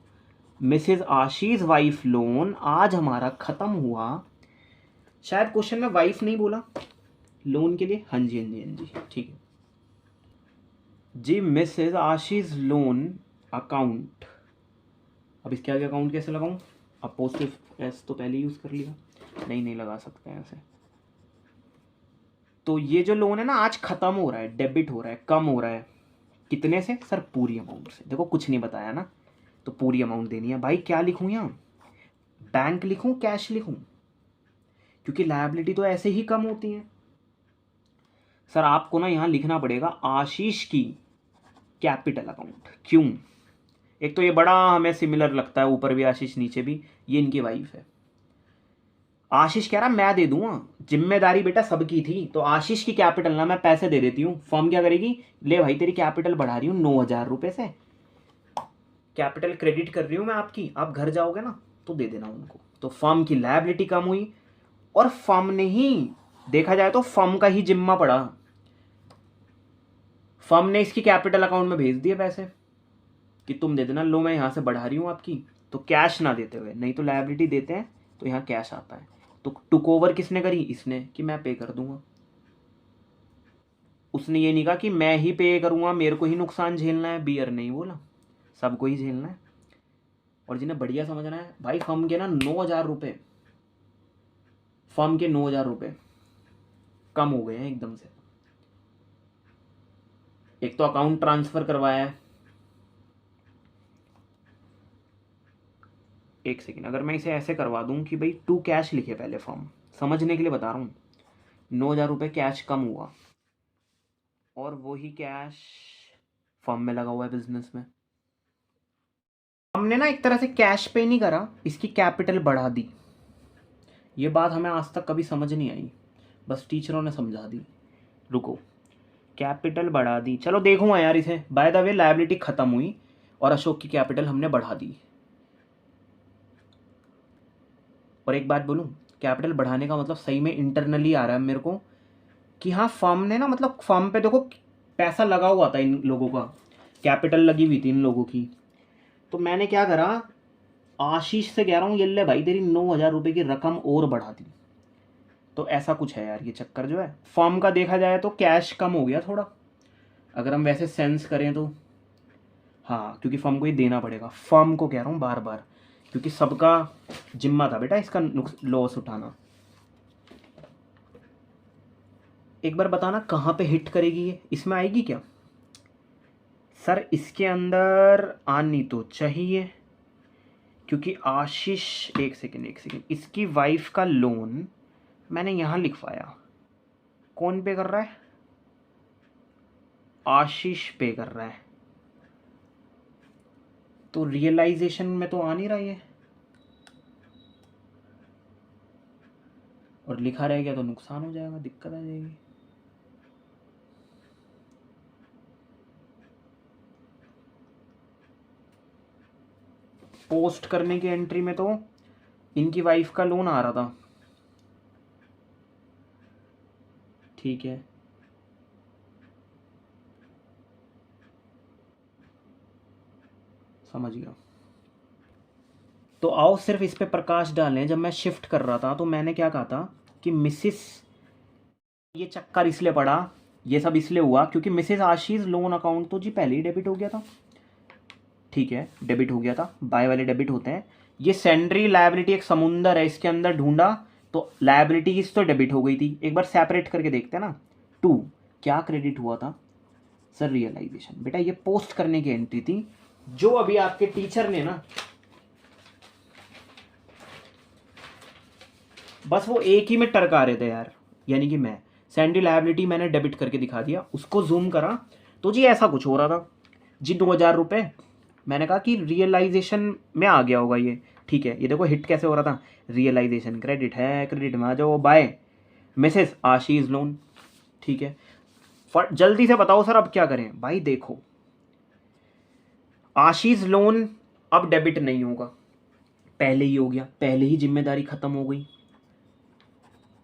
मिसेज आशीष वाइफ लोन आज हमारा खत्म हुआ। शायद क्वेश्चन में वाइफ नहीं बोला लोन के लिए, हाँ जी हाँ जी हाँ जी ठीक है जी। मिसेज आशीष लोन अकाउंट, अब इसके आगे अकाउंट कैसे लगाऊं? अपोस्ट्रोफ एस तो पहले यूज कर लिया, नहीं लगा सकते हैं ऐसे। तो ये जो लोन है ना आज खत्म हो रहा है, डेबिट हो रहा है, कम हो रहा है। कितने से सर? पूरी अमाउंट से। देखो कुछ नहीं बताया ना, तो पूरी अमाउंट देनी है भाई। क्या लिखूं यहाँ? बैंक लिखूं, कैश लिखूं? क्योंकि लायबिलिटी तो ऐसे ही कम होती है। सर आपको ना यहाँ लिखना पड़ेगा आशीष की कैपिटल अकाउंट। क्यों? एक तो ये बड़ा हमें सिमिलर लगता है, ऊपर भी आशीष नीचे भी, ये इनकी वाइफ है। आशीष कह रहा मैं दे दूंगा, जिम्मेदारी बेटा सबकी थी, तो आशीष की कैपिटल ना मैं पैसे दे देती हूँ। फर्म क्या करेगी? ले भाई तेरी कैपिटल बढ़ा रही हूँ 9000 रुपये से, कैपिटल क्रेडिट कर रही हूँ मैं आपकी, आप घर जाओगे ना तो दे देना उनको। तो फर्म की लायबिलिटी कम हुई और फर्म ने ही, देखा जाए तो फर्म का ही जिम्मा पड़ा, फर्म ने इसकी कैपिटल अकाउंट में भेज दिए पैसे कि तुम दे देना, लो मैं यहाँ से बढ़ा रही हूँ आपकी। तो कैश ना देते हुए, नहीं तो लायबिलिटी देते हैं तो यहाँ कैश आता है। तो टुक ओवर किसने करी? इसने, कि मैं पे कर दूंगा। उसने ये नहीं कहा कि मैं ही पे करूंगा, मेरे को ही नुकसान झेलना है, बियर नहीं बोला, सबको ही झेलना है। और जिन्हें बढ़िया समझना है भाई, फर्म के ना 9,000 रुपये, फर्म के 9,000 रुपये कम हो गए हैं एकदम से। एक तो अकाउंट ट्रांसफर करवाया है, एक सेकेंड, अगर मैं इसे ऐसे करवा दूं कि भाई टू कैश लिखे पहले, फर्म समझने के लिए बता रहा हूँ, 9,000 रुपये कैश कम हुआ, और वही कैश फर्म में लगा हुआ है बिजनेस में। हमने ना एक तरह से कैश पे नहीं करा, इसकी कैपिटल बढ़ा दी। ये बात हमें आज तक कभी समझ नहीं आई, बस टीचरों ने समझा दी। रुको, कैपिटल बढ़ा दी, चलो देखूंगा यार इसे। बाय द वे लायबिलिटी खत्म हुई और अशोक की कैपिटल हमने बढ़ा दी। और एक बात बोलूं, कैपिटल बढ़ाने का मतलब सही में इंटरनली आ रहा है मेरे को कि हाँ, फर्म ने ना, मतलब फर्म पे देखो पैसा लगा हुआ था, इन लोगों का कैपिटल लगी हुई थी इन लोगों की। तो मैंने क्या करा, आशीष से कह रहा हूँ, ये ले भाई तेरी 9,000 रुपये की रकम और बढ़ा दी। तो ऐसा कुछ है यार, ये चक्कर जो है फर्म का देखा जाए तो कैश कम हो गया थोड़ा, अगर हम वैसे सेंस करें तो। हाँ, क्योंकि फर्म को ही देना पड़ेगा, फर्म को कह रहा हूँ बार बार, क्योंकि सबका जिम्मा था बेटा इसका लॉस उठाना। एक बार बताना कहाँ पे हिट करेगी ये, इसमें आएगी क्या? सर इसके अंदर आनी तो चाहिए, क्योंकि आशीष, एक सेकेंड, इसकी वाइफ का लोन मैंने यहाँ लिखवाया, कौन पे कर रहा है? आशीष पे कर रहा है, तो रियलाइजेशन में तो आ नहीं रहा है, और लिखा रह गया तो नुकसान हो जाएगा, दिक्कत आ जाएगी। पोस्ट करने की एंट्री में तो इनकी वाइफ का लोन आ रहा था, ठीक है, समझ गया। तो आओ सिर्फ इस पे प्रकाश डालें। जब मैं शिफ्ट कर रहा था तो मैंने क्या कहा था कि मिसिस, ये चक्कर इसलिए पड़ा, ये सब इसलिए हुआ क्योंकि मिसिस आशीष लोन अकाउंट तो जी पहले ही डेबिट हो गया था, ठीक है, डेबिट हो गया था, बाय वाले डेबिट होते हैं। ये सेंड्री लायबिलिटी एक समुंदर है, इसके अंदर ढूंढा तो लायबिलिटी इस तो डेबिट हो गई थी। एक बार सेपरेट करके देखते हैं ना। टू, क्या क्रेडिट हुआ था? Sir realisation. बेटा ये पोस्ट करने की एंट्री थी, जो अभी आपके टीचर ने ना, बस वो एक ही में टरका रहे थे यार, यानी कि मैं सैंडी लायबिलिटी मैंने डेबिट करके दिखा दिया, उसको जूम करा तो जी ऐसा कुछ हो रहा था जी। 2,000 रुपये मैंने कहा कि रियलाइजेशन में आ गया होगा ये, ठीक है। ये देखो हिट कैसे हो रहा था, रियलाइजेशन क्रेडिट है, क्रेडिट में आ जाओ, बाय मिसेस आशीष लोन, ठीक है। जल्दी से बताओ सर अब क्या करें? भाई देखो, आशीष लोन अब डेबिट नहीं होगा, पहले ही हो गया, पहले ही जिम्मेदारी खत्म हो गई।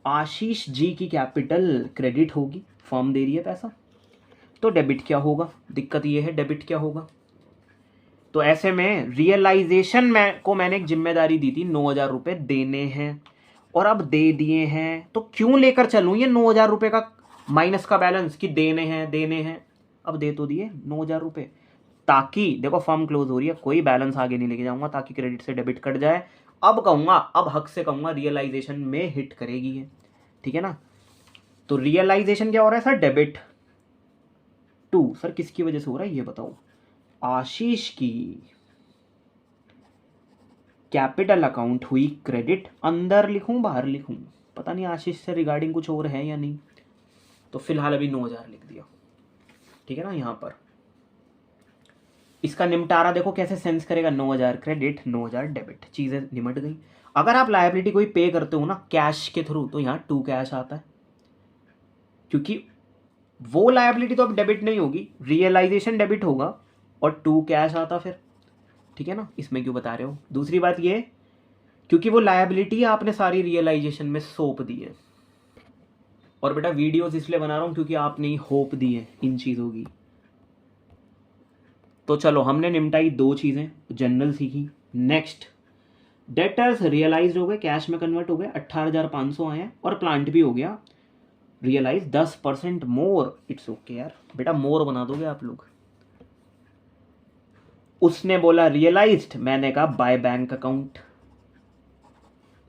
आशीष जी की कैपिटल क्रेडिट होगी, फर्म दे रही है पैसा, तो डेबिट क्या होगा? दिक्कत ये है, डेबिट क्या होगा? तो ऐसे में रियलाइजेशन मैंने एक जिम्मेदारी दी थी, 9,000 रुपये देने हैं, और अब दे दिए हैं, तो क्यों लेकर चलूं ये 9,000 रुपये का माइनस का बैलेंस कि देने हैं। अब दे तो दिए 9,000 रुपये, ताकि देखो फर्म क्लोज हो रही है, कोई बैलेंस आगे नहीं लेके जाऊंगा, ताकि क्रेडिट से डेबिट कट जाए। अब कहूंगा, अब हक से कहूंगा रियलाइजेशन में हिट करेगी ये, ठीक है ना। तो रियलाइजेशन क्या हो रहा है सर? Debit to. सर किसकी वजह से हो रहा है ये बताओ? आशीष की कैपिटल अकाउंट हुई क्रेडिट। अंदर लिखूं बाहर लिखूं, पता नहीं आशीष से रिगार्डिंग कुछ और है या नहीं, तो फिलहाल अभी 9,000 लिख दिया, ठीक है ना। यहां पर इसका निपटारा देखो कैसे सेंस करेगा, 9,000 क्रेडिट 9,000 डेबिट, चीजें निमट गई। अगर आप लायबिलिटी कोई पे करते हो ना कैश के थ्रू, तो यहाँ टू कैश आता है, क्योंकि वो लायबिलिटी तो अब डेबिट नहीं होगी, रियलाइजेशन डेबिट होगा और टू कैश आता फिर, ठीक है ना। इसमें क्यों बता रहे हो? दूसरी बात ये, क्योंकि वो लायबिलिटी आपने सारी रियलाइजेशन में सौंप दी है। और बेटा वीडियोस इसलिए बना रहा हूं क्योंकि आपने ही होप दी है इन चीज़ों की। तो चलो हमने निपटाई दो चीज़ें, जनरल सीखी। नेक्स्ट डेटर्स रियलाइज हो गए, कैश में कन्वर्ट हो गए, 18,500 आए हैं, और प्लांट भी हो गया रियलाइज 10% मोर। इट्स ओके यार, बेटा मोर बना दोगे आप लोग। उसने बोला रियलाइज्ड, मैंने कहा बाय बैंक अकाउंट।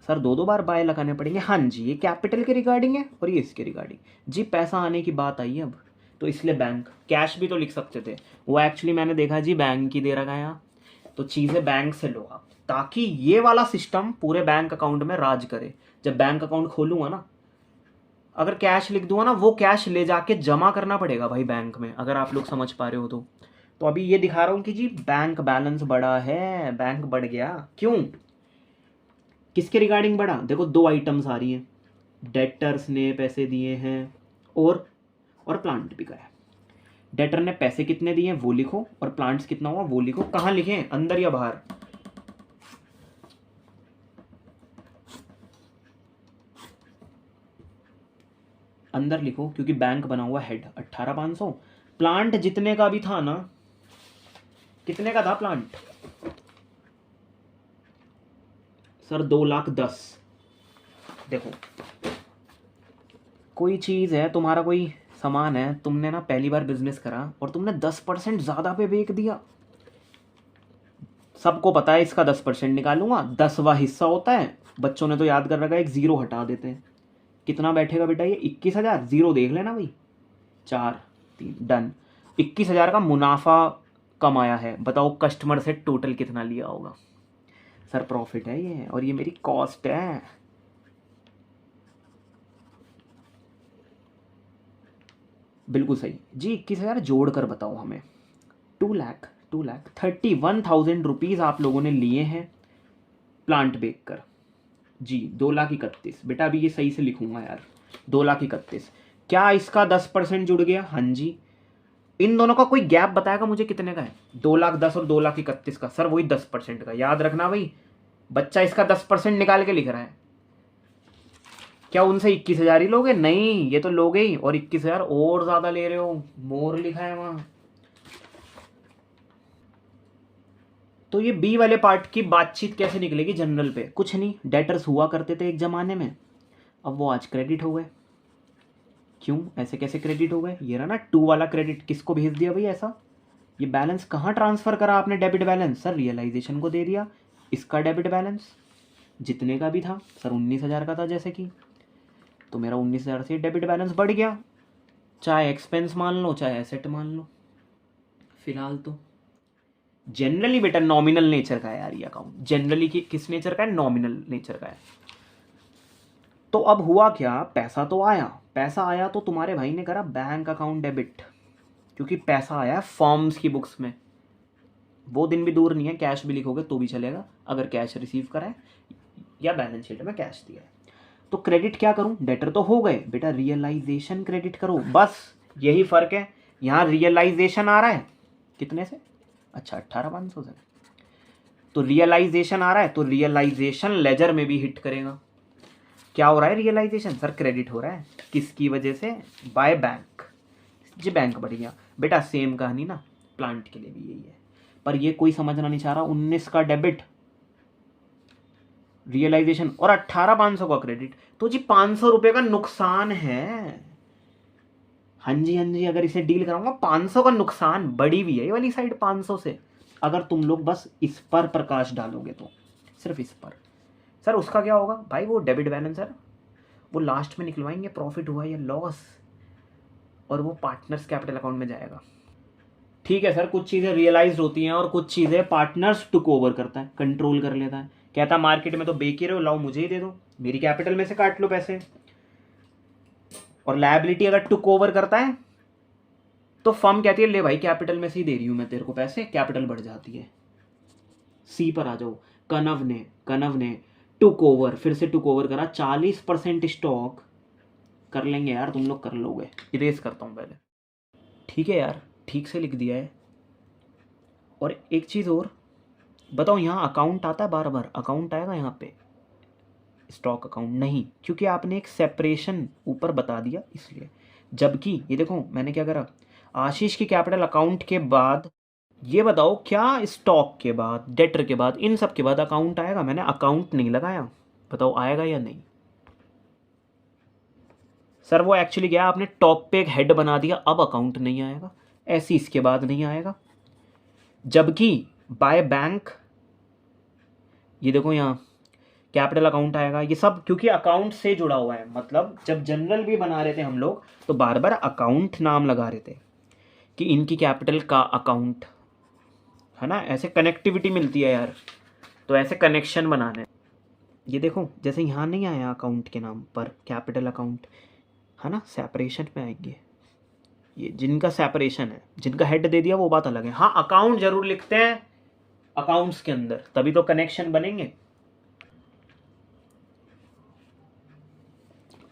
सर दो दो बार बाय लगाने पड़ेंगे? हाँ जी, ये कैपिटल के रिगार्डिंग है और ये इसके रिगार्डिंग। जी पैसा आने की बात आई है अब, तो इसलिए बैंक। कैश भी तो लिख सकते थे, वो एक्चुअली मैंने देखा जी बैंक ही दे रखा है यहाँ। तो चीज़ें बैंक से लो आप, ताकि ये वाला सिस्टम पूरे बैंक अकाउंट में राज करे। जब बैंक अकाउंट खोलूंगा ना, अगर कैश लिख दूंगा ना, वो कैश ले जाके जमा करना पड़ेगा भाई बैंक में, अगर आप लोग समझ पा रहे हो तो। तो अभी ये दिखा रहा हूँ कि जी बैंक बैलेंस बढ़ा है, बैंक बढ़ गया। क्यों, किसके रिगार्डिंग बढ़ा? देखो दो आइटम्स आ रही हैं, डेटर्स ने पैसे दिए हैं और प्लांट बिका है। डेटर ने पैसे कितने दिए हैं वो लिखो, और प्लांट्स कितना हुआ वो लिखो। कहाँ लिखें, अंदर या बाहर? अंदर लिखो, क्योंकि बैंक बना हुआ हेड 18,500। प्लांट जितने का भी था ना, कितने का था प्लांट? सर 2,10,000। देखो कोई चीज़ है, तुम्हारा कोई सामान है, तुमने ना पहली बार बिजनेस करा और तुमने 10% ज़्यादा पे बेच दिया। सबको पता है इसका 10% निकालूंगा, 10वां हिस्सा होता है। बच्चों ने तो याद कर रखा है, एक जीरो हटा देते हैं। कितना बैठेगा बेटा ये? 21,000। जीरो देख लेना भाई, 4 3 डन। 21,000 का मुनाफा कमाया है। बताओ कस्टमर से टोटल कितना लिया होगा? सर प्रॉफिट है ये, और ये मेरी कॉस्ट है। बिल्कुल सही जी। 21,000 जोड़ कर बताओ हमें। 2,31,000 रुपीज़ आप लोगों ने लिए हैं प्लांट बेच कर। जी 2,31,000। बेटा अभी ये सही से लिखूंगा यार, 2,31,000। क्या इसका 10% जुड़ गया? हाँ जी। इन दोनों का कोई गैप बताएगा मुझे कितने का है? 2,10,000 और 2,31,000 का। सर वही 10% का, याद रखना भाई। बच्चा इसका 10% निकाल के लिख रहा है। क्या उनसे 21,000 ही लोगे? नहीं, ये तो लोगे ही, और 21,000 और ज्यादा ले रहे हो, मोर लिखा है वहां। तो ये बी वाले पार्ट की बातचीत कैसे निकलेगी जनरल पे? कुछ नहीं, डेटर्स हुआ करते थे एक जमाने में, अब वो आज क्रेडिट हो गए। क्यों ऐसे कैसे क्रेडिट हो गए? ये रहा ना 2 वाला क्रेडिट। किसको भेज दिया भाई ऐसा? ये बैलेंस कहाँ ट्रांसफर करा आपने? डेबिट बैलेंस सर रियलाइजेशन को दे दिया। इसका डेबिट बैलेंस जितने का भी था, सर 19,000 का था जैसे कि, तो मेरा 19,000 से डेबिट बैलेंस बढ़ गया। चाहे एक्सपेंस मान लो चाहे एसेट मान लो। फिलहाल तो जनरली बेटा नॉमिनल नेचर का है यार ये अकाउंट। जनरली किस नेचर का है? नॉमिनल नेचर का है। तो अब हुआ क्या, पैसा तो आया। पैसा आया तो तुम्हारे भाई ने करा बैंक अकाउंट डेबिट, क्योंकि पैसा आया फॉर्म्स की बुक्स में। वो दिन भी दूर नहीं है, कैश भी लिखोगे तो भी चलेगा, अगर कैश रिसीव करा है या बैलेंस शीट में कैश दिया है। तो क्रेडिट क्या करूं? डेटर तो हो गए बेटा, रियलाइजेशन क्रेडिट करो, बस यही फर्क है। यहाँ रियलाइजेशन आ रहा है कितने से? अच्छा 18,500 से। तो रियलाइजेशन आ रहा है, तो रियलाइजेशन लेजर में भी हिट करेगा। क्या हो रहा है? रियलाइजेशन सर क्रेडिट हो रहा है। किसकी वजह से? By bank. जी बैंक बढ़ गया। बेटा सेम कहानी ना प्लांट के लिए भी यही है, पर ये कोई समझना नहीं चाह रहा। 19 का डेबिट रियलाइजेशन और 18,500 का क्रेडिट, तो जी 500 रुपये का नुकसान है। हाँ जी हाँ जी, अगर इसे डील कराऊंगा 500 का नुकसान। बड़ी भी है ये वाली साइड 500 से, अगर तुम लोग बस इस पर प्रकाश डालोगे तो, सिर्फ इस पर। सर उसका क्या होगा भाई? वो डेबिट बैलेंस है, वो लास्ट में निकलवाएंगे प्रॉफिट हुआ या लॉस, और वो पार्टनर्स कैपिटल अकाउंट में जाएगा। ठीक है सर, कुछ चीज़ें रियलाइज होती हैं और कुछ चीज़ें पार्टनर्स टुक ओवर करता है, कंट्रोल कर लेता है। कहता मार्केट में तो बेच ही रहे हो, लाओ मुझे ही दे दो, मेरी कैपिटल में से काट लो पैसे। और लायबिलिटी अगर टुक ओवर करता है तो फर्म कहती है ले भाई कैपिटल में से ही दे रही हूँ मैं तेरे को पैसे, कैपिटल बढ़ जाती है। सी पर आ जाओ। कनव ने टुक ओवर, फिर से टुक ओवर करा, 40% स्टॉक। कर लेंगे यार, तुम लोग कर लोगे। इरेज करता हूँ पहले। ठीक है यार, ठीक से लिख दिया है। और एक चीज़ और बताओ, यहाँ अकाउंट आता है बार बार? अकाउंट आएगा यहाँ पे? स्टॉक अकाउंट नहीं, क्योंकि आपने एक सेपरेशन ऊपर बता दिया इसलिए। जबकि ये देखो मैंने क्या करा, आशीष की कैपिटल अकाउंट के बाद ये बताओ क्या स्टॉक के बाद, डेटर के बाद, इन सब के बाद अकाउंट आएगा? मैंने अकाउंट नहीं लगाया, बताओ आएगा या नहीं? सर वो एक्चुअली क्या, आपने टॉप पे एक हेड बना दिया, अब अकाउंट नहीं आएगा, ऐसी इसके बाद नहीं आएगा। जबकि बाय बैंक, ये देखो यहाँ कैपिटल अकाउंट आएगा, ये सब क्योंकि अकाउंट से जुड़ा हुआ है। मतलब जब जनरल भी बना रहे थे हम लोग तो बार बार अकाउंट नाम लगा रहे थे कि इनकी कैपिटल का अकाउंट है ना, ऐसे कनेक्टिविटी मिलती है यार, तो ऐसे कनेक्शन बनाने। ये देखो जैसे यहाँ नहीं आया अकाउंट के नाम पर कैपिटल अकाउंट, है ना, सेपरेशन में आएंगे। ये जिनका सेपरेशन है, जिनका हेड दे दिया वो बात अलग है। हाँ अकाउंट जरूर लिखते हैं अकाउंट्स के अंदर, तभी तो कनेक्शन बनेंगे।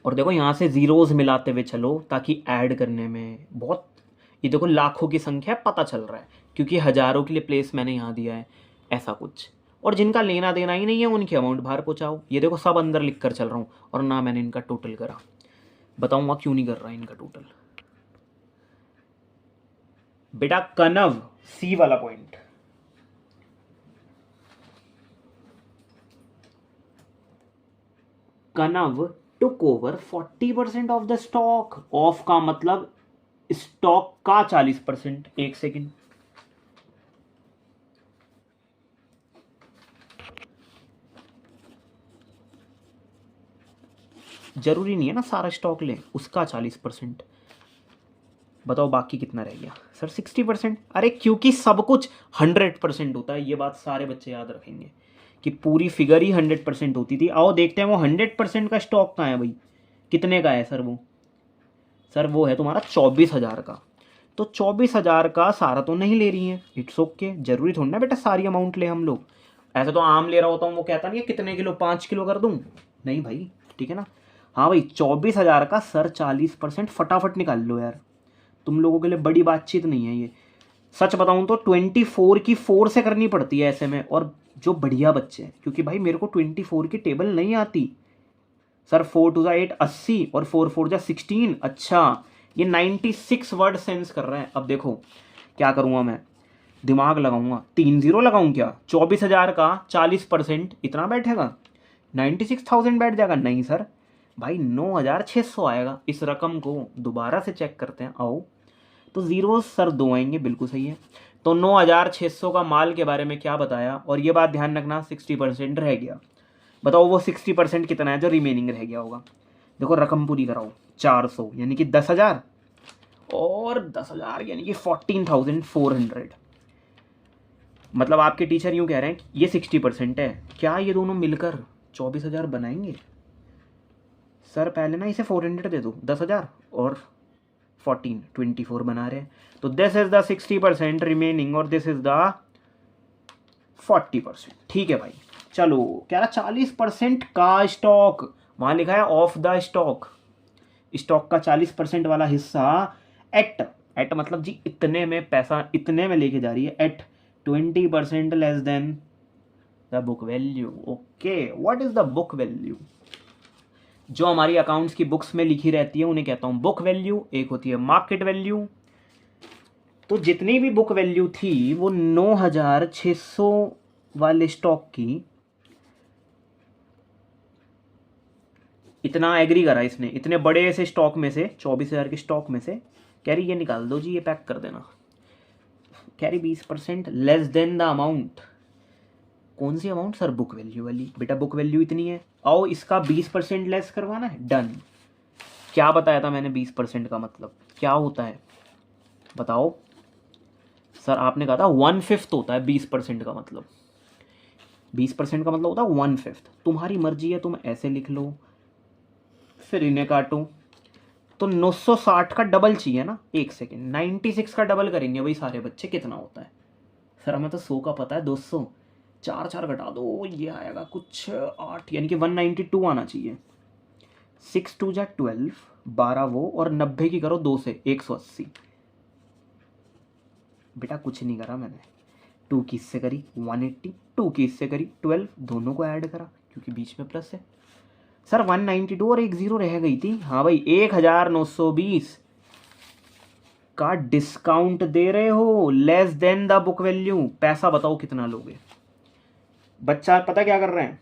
और देखो यहाँ से जीरोस मिलाते हुए चलो ताकि ऐड करने में बहुत, ये देखो लाखों की संख्या पता चल रहा है क्योंकि हज़ारों के लिए प्लेस मैंने यहाँ दिया है, ऐसा कुछ। और जिनका लेना देना ही नहीं है उनकी अमाउंट बाहर पहुँचाओ। ये देखो सब अंदर लिख कर चल रहा हूँ और ना मैंने इनका टोटल करा, बताऊँगा क्यों नहीं कर रहा इनका टोटल। बेटा कनव, सी वाला point, Kanav took over 40% of the stock. Of का मतलब स्टॉक का 40%। एक सेकेंड, जरूरी नहीं है ना सारा स्टॉक ले, उसका 40%। बताओ बाकी कितना रह गया? सर 60%। अरे क्योंकि सब कुछ 100% होता है, ये बात सारे बच्चे याद रखेंगे कि पूरी फिगर ही 100% होती थी। आओ देखते हैं वो 100% का स्टॉक कहाँ है भाई, कितने का है सर वो? सर वो है तुम्हारा 24,000 का। तो 24,000 का सारा तो नहीं ले रही है, इट्स ओके, जरूरी थोड़ी ना बेटा सारी अमाउंट ले हम लोग। ऐसे तो आम ले रहा होता हूँ, वो कहता नहीं है कितने किलो, 5 किलो कर दूँ, नहीं भाई, ठीक है ना। हाँ भाई 24,000 का सर 40%, फटाफट निकाल लो यार, तुम लोगों के लिए बड़ी बातचीत नहीं है ये। सच बताऊं तो 24 की 4 से करनी पड़ती है ऐसे में, और जो बढ़िया बच्चे हैं, क्योंकि भाई मेरे को 24 की टेबल नहीं आती। सर 4 टू 8 80 और 4 4 जा 16। अच्छा ये 96 वर्ड सेंस कर रहे हैं। अब देखो क्या करूँगा मैं, दिमाग लगाऊंगा, 3 0 लगाऊं क्या? 24,000 का 40% इतना बैठेगा, 96,000 बैठ जाएगा? नहीं सर भाई 9,600 आएगा। इस रकम को दोबारा से चेक करते हैं, आओ। तो जीरो सर 2 आएंगे, बिल्कुल सही है। तो 9,600 का माल के बारे में क्या बताया, और ये बात ध्यान रखना 60% रह गया। बताओ वो 60% कितना है जो रिमेनिंग रह गया होगा? देखो रकम पूरी कराओ, 400 यानी कि 10,000 और 10,000 यानी कि 14,400। मतलब आपके टीचर यूँ कह रहे हैं कि ये 60% है, क्या ये दोनों मिलकर 24,000 बनाएंगे? सर पहले ना इसे 400 दे दो, 10,000 और 24 बना रहे हैं। तो दिस इज द 60% रिमेनिंग और दिस इज द 40%। ठीक है भाई, चलो कह रहा 40% का स्टॉक, वहां लिखा है ऑफ द स्टॉक, स्टॉक का 40% वाला हिस्सा एट, एट मतलब जी इतने में, पैसा इतने में लेके जा रही है, at 20% less than the book value. Okay, what is the book value? जो हमारी अकाउंट्स की बुक्स में लिखी रहती है उन्हें कहता हूं बुक वैल्यू, एक होती है मार्केट वैल्यू। तो जितनी भी बुक वैल्यू थी वो 9,600 वाले स्टॉक की, इतना एग्री करा इसने, इतने बड़े से स्टॉक में से, 24,000 के स्टॉक में से कह रही ये निकाल दो जी, ये पैक कर देना। कह रही 20% लेस देन द अमाउंट। कौन सी अमाउंट सर? बुक वैल्यू वाली। बेटा बुक वैल्यू इतनी है, आओ इसका 20% लेस करवाना है, डन। क्या बताया था मैंने 20% का मतलब क्या होता है बताओ? सर आपने कहा था 1/5 होता है 20% का मतलब। 20% का मतलब होता है 1/5। तुम्हारी मर्जी है, तुम ऐसे लिख लो फिर इन्हें काटो। तो 960 का डबल चाहिए ना, एक सेकेंड, 96 का डबल करेंगे भाई सारे बच्चे, कितना होता है? सर हमें तो 100 का पता है, 200, 4 4 घटा दो, ये आएगा कुछ 8 यानी कि 192 आना चाहिए। 6 2 जा 12, 12 वो, और 90 की करो 2 से 180। बेटा कुछ नहीं करा मैंने, 2 की इससे करी 180, 2 की इससे करी 12, दोनों को ऐड करा क्योंकि बीच में प्लस है। सर 192 और एक जीरो रह गई थी। हाँ भाई 1,920 का डिस्काउंट दे रहे हो less than the book value, पैसा बताओ कितना लोगे। बच्चा पता क्या कर रहे हैं,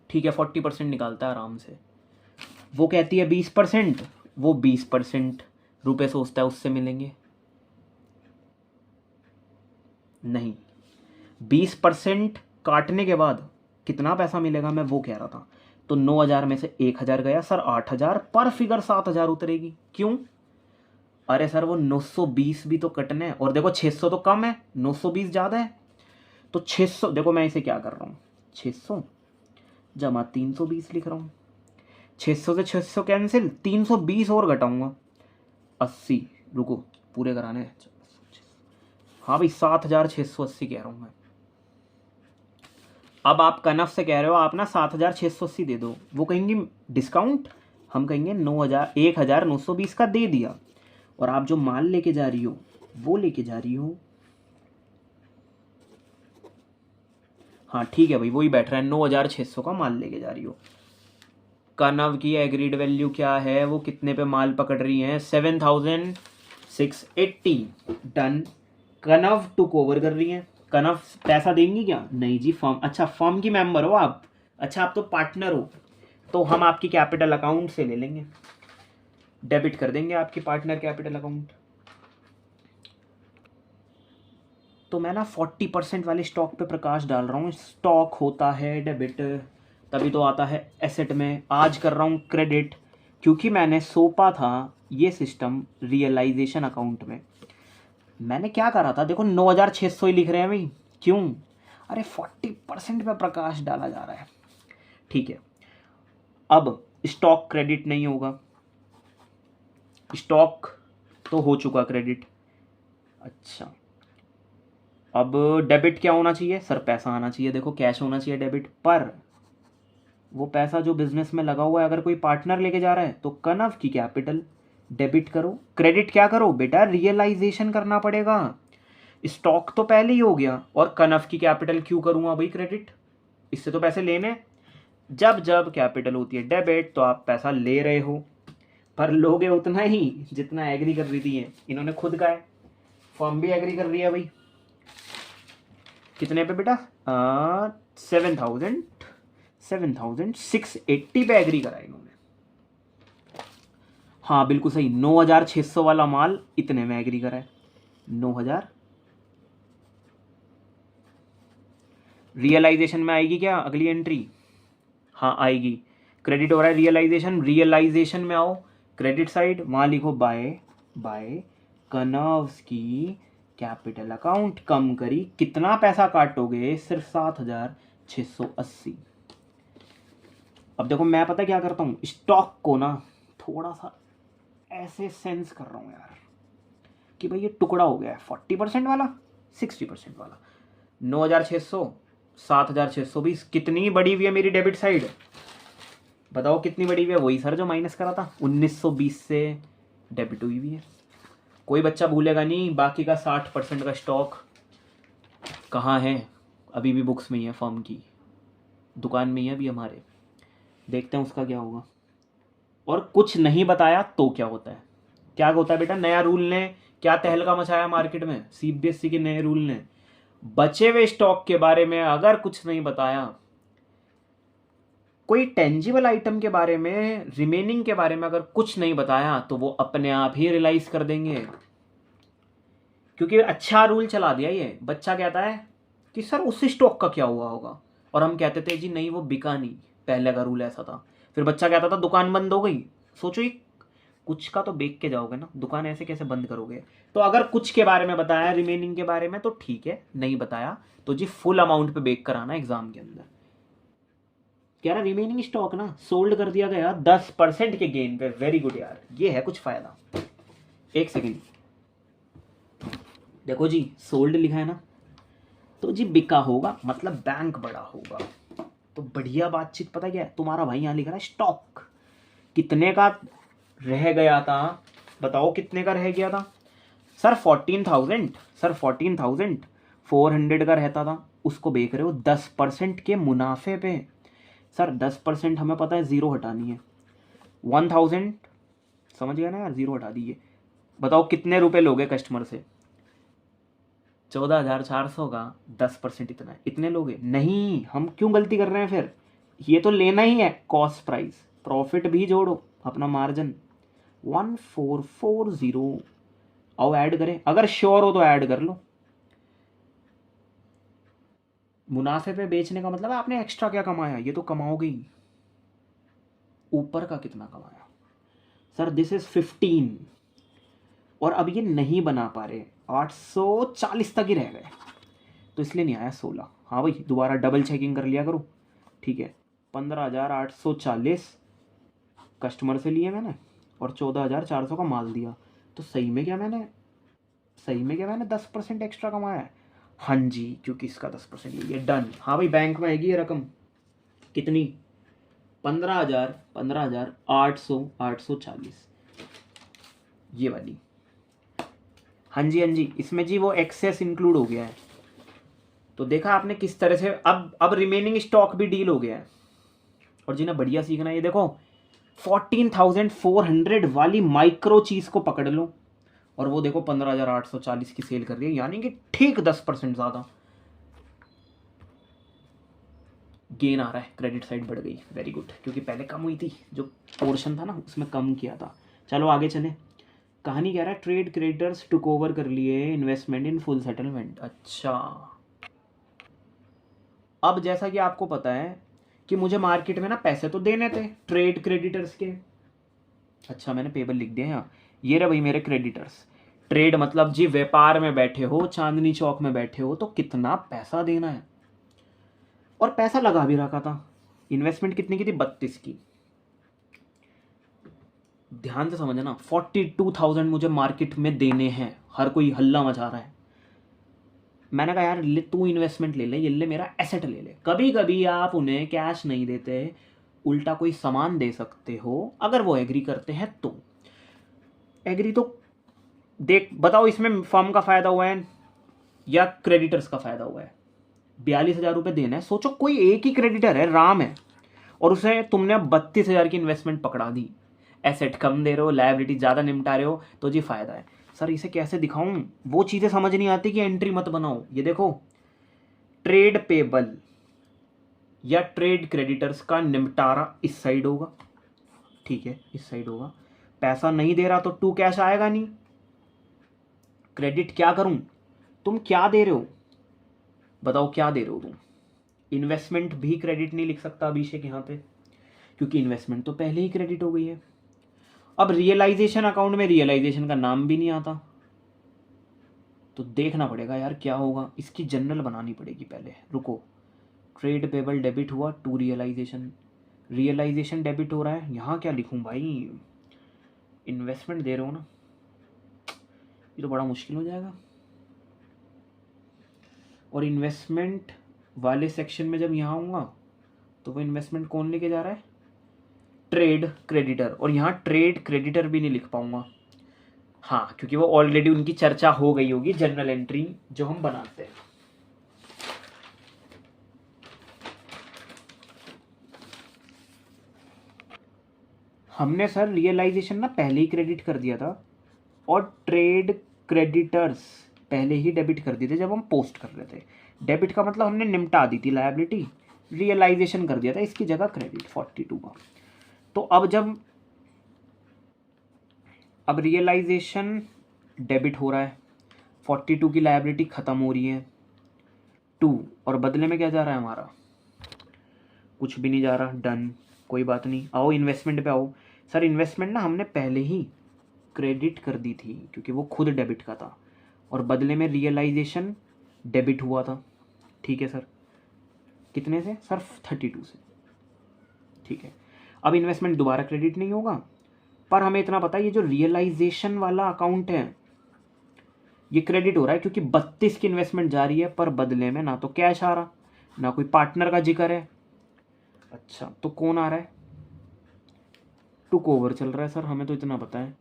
ठीक है 40% निकालता है आराम से, वो कहती है 20%, वो 20% रुपए सोचता है उससे मिलेंगे, नहीं 20% काटने के बाद कितना पैसा मिलेगा मैं वो कह रहा था। तो 9,000 में से 1,000 गया सर, 8,000 पर फिगर 7,000 उतरेगी। क्यों? अरे सर वो 920 भी तो कटने हैं, और देखो 600 तो कम है, 920 ज़्यादा है। तो 600, देखो मैं इसे क्या कर रहा हूँ, 600 जमा 320 लिख रहा हूँ। 600 से 600 कैंसिल, 320 और घटाऊंगा 80, रुको पूरे कराने हैं। हाँ भाई 7,680 कह रहा हूँ मैं। अब आप कनफ से कह रहे हो आप ना 7,680 दे दो, वो कहेंगे डिस्काउंट, हम कहेंगे 1,920 का दे दिया। और आप जो माल लेके जा रही हो वो लेके जा रही हो, हाँ ठीक है भाई वही बैठ रहा है, 9,600 का माल लेके जा रही हो। कनव की एग्रीड वैल्यू क्या है, वो कितने पे माल पकड़ रही है, 7,680। डन। कनव टुक ओवर कर रही है, कनव पैसा देंगी क्या, नहीं जी फर्म, अच्छा फर्म की मेंबर हो आप, अच्छा आप तो पार्टनर हो, तो हम आपकी कैपिटल अकाउंट से ले लेंगे, डेबिट कर देंगे आपकी पार्टनर कैपिटल अकाउंट। तो मैं ना 40% वाले स्टॉक पे प्रकाश डाल रहा हूँ। स्टॉक होता है डेबिट, तभी तो आता है एसेट में। आज कर रहा हूँ क्रेडिट, क्योंकि मैंने सौंपा था ये सिस्टम रियलाइजेशन अकाउंट में। मैंने क्या करा था, देखो 9,600 ही लिख रहे हैं भाई, क्यों? अरे 40% पे प्रकाश डाला जा रहा है, ठीक है। अब स्टॉक क्रेडिट नहीं होगा, स्टॉक तो हो चुका क्रेडिट। अच्छा अब डेबिट क्या होना चाहिए सर, पैसा आना चाहिए, देखो कैश होना चाहिए डेबिट पर। वो पैसा जो बिजनेस में लगा हुआ है अगर कोई पार्टनर लेके जा रहा है तो कनव की कैपिटल डेबिट करो। क्रेडिट क्या करो बेटा, रियलाइजेशन करना पड़ेगा। स्टॉक तो पहले ही हो गया, और कनव की कैपिटल क्यों करूँगा भाई क्रेडिट, इससे तो पैसे लेने। जब जब कैपिटल होती है डेबिट तो आप पैसा ले रहे हो, पर लोगे उतना ही जितना एग्री कर रही थी। इन्होंने खुद कहा है, फर्म भी एग्री कर रही है भाई। कितने पे बेटा, 7,680 पे एग्री करा इन्होंने। हाँ बिल्कुल सही, 9,600 वाला माल इतने में एग्री करा है, 9,000। रियलाइजेशन में आएगी क्या अगली एंट्री, हाँ आएगी। क्रेडिट हो रहा है रियलाइजेशन, रियलाइजेशन में आओ क्रेडिट साइड, वहाँ लिखो बाय कनव्स की कैपिटल अकाउंट कम करी, कितना पैसा काटोगे, सिर्फ 7,680। अब देखो मैं पता क्या करता हूँ, स्टॉक को ना थोड़ा सा ऐसे सेंस कर रहा हूँ यार कि भाई ये टुकड़ा हो गया है, 40% वाला 60% वाला। 9,600 7,620 कितनी बड़ी हुई है मेरी डेबिट साइड, बताओ कितनी बड़ी हुई है, वही सर जो माइनस करा था, 1,920 से डेबिट हुई हुई है। कोई बच्चा भूलेगा नहीं, बाकी का 60% का स्टॉक कहाँ है, अभी भी बुक्स में ही है, फर्म की दुकान में ही है अभी हमारे, देखते हैं उसका क्या होगा। और कुछ नहीं बताया तो क्या होता है, क्या होता है बेटा, नया रूल ने क्या तहलका मचाया मार्केट में, सीबीएसई के नए रूल ने बचे हुए स्टॉक के बारे में अगर कुछ नहीं बताया, कोई टेंजिबल आइटम के बारे में, रिमेनिंग के बारे में अगर कुछ नहीं बताया तो वो अपने आप ही रियलाइज कर देंगे, क्योंकि अच्छा रूल चला दिया ये। बच्चा कहता है कि सर उस स्टॉक का क्या हुआ होगा, और हम कहते थे जी नहीं वो बिका नहीं, पहले का रूल ऐसा था। फिर बच्चा कहता था दुकान बंद हो गई। सोचो ये कुछ का तो बेच के जाओगे ना, दुकान ऐसे कैसे बंद करोगे। तो अगर कुछ के बारे में बताया, रिमेनिंग के बारे में, तो ठीक है, नहीं बताया तो जी फुल अमाउंट पे बेक कराना एग्जाम के अंदर। कह रहा रिमेनिंग स्टॉक ना सोल्ड कर दिया गया 10% के गेन पे, वेरी गुड यार, ये है कुछ फायदा। एक सेकेंड, देखो जी सोल्ड लिखा है ना, तो जी बिका होगा मतलब बैंक बड़ा होगा। तो बढ़िया बातचीत पता क्या है, तुम्हारा भाई यहाँ लिख रहा है स्टॉक कितने का रह गया था, बताओ कितने का रह गया था सर, 14,000, सर 14,400 का रहता था, उसको बेच रहे हो 10% के मुनाफे पे। सर 10% हमें पता है ज़ीरो हटानी है, 1,000, समझ गया ना यार, ज़ीरो हटा दीजिए, बताओ कितने रुपए लोगे कस्टमर से? 14,400 का 10% इतना है, इतने लोगे नहीं। हम क्यों गलती कर रहे हैं फिर? ये तो लेना ही है, कॉस्ट प्राइस प्रॉफिट भी जोड़ो, अपना मार्जिन 1440। आओ ऐड करें, अगर श्योर हो तो ऐड कर लो। मुनाफे पे बेचने का मतलब है आपने एक्स्ट्रा क्या कमाया, ये तो कमाओगे ही। ऊपर का कितना कमाया सर? दिस इज 15, और अब ये नहीं बना पा रहे, 840 तक ही रह गए, तो इसलिए नहीं आया 16। हाँ भाई, दोबारा डबल चेकिंग कर लिया करो। ठीक है, 15,840 कस्टमर से लिए मैंने, और 14,400 का माल दिया, तो सही में क्या मैंने 10% एक्स्ट्रा कमाया है। हाँ जी, क्योंकि इसका 10% ये डन। हाँ भाई, बैंक में आएगी ये रकम कितनी? 15,840, ये वाली। हाँ जी हाँ जी, इसमें जी वो एक्सेस इंक्लूड हो गया है। तो देखा आपने किस तरह से, अब रिमेनिंग स्टॉक भी डील हो गया है। और जिन्हें बढ़िया सीखना है, ये देखो 14,400 वाली माइक्रो चीज को पकड़ लो, और वो देखो 15,840 की सेल कर रही है, यानी कि ठीक 10% ज्यादा गेन आ रहा है। क्रेडिट साइड बढ़ गई, वेरी गुड, क्योंकि पहले कम हुई थी, जो पोर्शन था ना उसमें कम किया था। चलो आगे चले। कहानी कह रहा है ट्रेड क्रेडिटर्स टुक ओवर कर लिए इन्वेस्टमेंट इन फुल सेटलमेंट। अच्छा, अब जैसा कि आपको पता है कि मुझे मार्केट में ना पैसे तो देने थे ट्रेड क्रेडिटर्स के। अच्छा, मैंने पेबल लिख दिया यहाँ, ये रहे भाई मेरे क्रेडिटर्स। ट्रेड मतलब जी व्यापार में बैठे हो, चांदनी चौक में बैठे हो, तो कितना पैसा देना है, और पैसा लगा भी रखा था। इन्वेस्टमेंट कितनी की थी? 32 की। ध्यान से समझना, 42,000 मुझे मार्केट में देने हैं। हर कोई हल्ला मचा रहा है। मैंने कहा यार ले, तू इन्वेस्टमेंट ले ले, ये ले मेरा एसेट ले ले। कभी कभी आप उन्हें कैश नहीं देते, उल्टा कोई सामान दे सकते हो, अगर वो एग्री करते हैं तो। एग्री तो देख, बताओ इसमें फर्म का फायदा हुआ है या क्रेडिटर्स का फायदा हुआ है? 42,000 रुपये देना है। सोचो कोई एक ही क्रेडिटर है, राम है, और उसे तुमने अब 32,000 की इन्वेस्टमेंट पकड़ा दी। एसेट कम दे रहे हो, लायबिलिटी ज़्यादा निपटा रहे हो, तो जी फायदा है। सर इसे कैसे दिखाऊं? वो चीज़ें समझ नहीं आती कि एंट्री मत बनाओ। ये देखो, ट्रेड पेबल या ट्रेड क्रेडिटर्स का निपटारा इस साइड होगा, ठीक है, इस साइड होगा। पैसा नहीं दे रहा तो टू कैश आएगा नहीं। क्रेडिट क्या करूं? तुम क्या दे रहे हो बताओ, क्या दे रहे हो तुम? इन्वेस्टमेंट भी क्रेडिट नहीं लिख सकता अभिषेक यहाँ पे, क्योंकि इन्वेस्टमेंट तो पहले ही क्रेडिट हो गई है। अब रियलाइजेशन अकाउंट में रियलाइजेशन का नाम भी नहीं आता, तो देखना पड़ेगा यार क्या होगा। इसकी जनरल बनानी पड़ेगी पहले, रुको। ट्रेड पेबल डेबिट हुआ टू रियलाइजेशन, रियलाइजेशन डेबिट हो रहा है, यहाँ क्या लिखूं भाई? इन्वेस्टमेंट दे रहे हो ना, ये तो बड़ा मुश्किल हो जाएगा। और इन्वेस्टमेंट वाले सेक्शन में जब यहाँ आऊँगा, तो वो इन्वेस्टमेंट कौन लेके जा रहा है? ट्रेड क्रेडिटर, और यहाँ ट्रेड क्रेडिटर भी नहीं लिख पाऊंगा। हाँ, क्योंकि वो ऑलरेडी उनकी चर्चा हो गई होगी जनरल एंट्री जो हम बनाते हैं। हमने सर रियलाइजेशन ना पहले ही क्रेडिट कर दिया था, और ट्रेड क्रेडिटर्स पहले ही डेबिट कर दिए थे जब हम पोस्ट कर रहे थे। डेबिट का मतलब हमने निपटा दी थी लायबिलिटी, रियलाइजेशन कर दिया था इसकी जगह क्रेडिट 42 का। तो अब रियलाइजेशन डेबिट हो रहा है, 42 की लायबिलिटी ख़त्म हो रही है, 2, और बदले में क्या जा रहा है हमारा? कुछ भी नहीं जा रहा, डन, कोई बात नहीं। आओ इन्वेस्टमेंट पे आओ। सर इन्वेस्टमेंट ना हमने पहले ही क्रेडिट कर दी थी, क्योंकि वो खुद डेबिट का था, और बदले में रियलाइजेशन डेबिट हुआ था। ठीक है सर, कितने से सर? 32 से। ठीक है, अब इन्वेस्टमेंट दोबारा क्रेडिट नहीं होगा, पर हमें इतना पता है ये जो रियलाइजेशन वाला अकाउंट है ये क्रेडिट हो रहा है, क्योंकि 32 की इन्वेस्टमेंट जा रही है, पर बदले में ना तो कैश आ रहा, ना कोई पार्टनर का जिक्र है। अच्छा, तो कौन आ रहा है? टुक ओवर चल रहा है सर, हमें तो इतना पता है।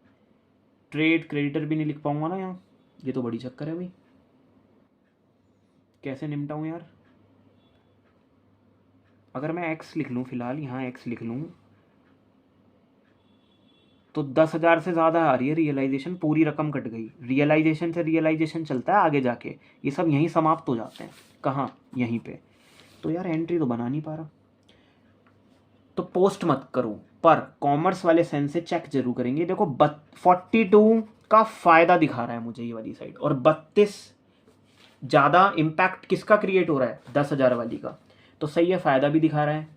ट्रेड क्रेडिटर भी नहीं लिख पाऊंगा ना यहाँ, ये तो बड़ी चक्कर है भाई। कैसे निपटाऊँ यार? अगर मैं एक्स लिख लूँ, फिलहाल यहाँ एक्स लिख लूँ, तो 10,000 से ज़्यादा आ रही है रियलाइजेशन, पूरी रकम कट गई। रियलाइजेशन से रियलाइजेशन चलता है आगे जाके, ये सब यहीं समाप्त हो जाते हैं। कहाँ? यहीं पे। तो यार एंट्री तो बना नहीं पा रहा, तो पोस्ट मत करो, पर कॉमर्स वाले सेंस से चेक जरूर करेंगे। देखो 42 का फायदा दिखा रहा है मुझे ये वाली साइड, और 32 ज़्यादा इम्पैक्ट किसका क्रिएट हो रहा है? 10,000 वाली का। तो सही है, फायदा भी दिखा रहा है,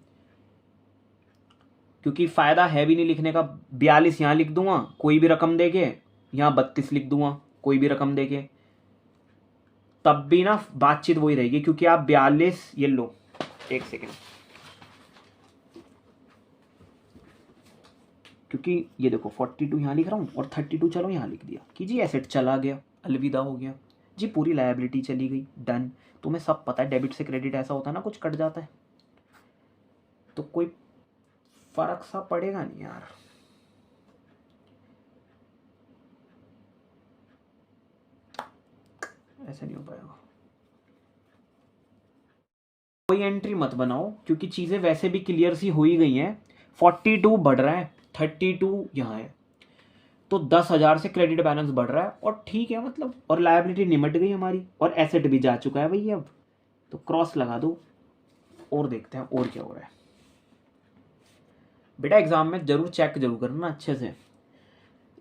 क्योंकि फायदा है भी नहीं लिखने का। 42 यहाँ लिख दूंगा कोई भी रकम देके, यहाँ 32 लिख दूंगा कोई भी रकम देके, तब भी ना बातचीत वही रहेगी, क्योंकि आप 42, ये लो एक सेकेंड, क्योंकि ये देखो 42 यहाँ लिख रहा हूँ और 32 चलो यहाँ लिख दिया कि जी एसेट चला गया, अलविदा हो गया जी, पूरी लायबिलिटी चली गई, डन। तुम्हें सब पता है डेबिट से क्रेडिट ऐसा होता है ना, कुछ कट जाता है तो कोई फर्क सा पड़ेगा नहीं यार। ऐसे नहीं हो पाएगा। कोई एंट्री मत बनाओ, क्योंकि चीज़ें वैसे भी क्लियर सी हो ही गई हैं। 42 बढ़ रहा है, 32 यहाँ है, तो 10,000 से क्रेडिट बैलेंस बढ़ रहा है, और ठीक है मतलब, और लायबिलिटी निमट गई हमारी, और एसेट भी जा चुका है भैया। अब तो क्रॉस लगा दो और देखते हैं और क्या हो रहा है। बेटा एग्जाम में जरूर चेक जरूर करना अच्छे से,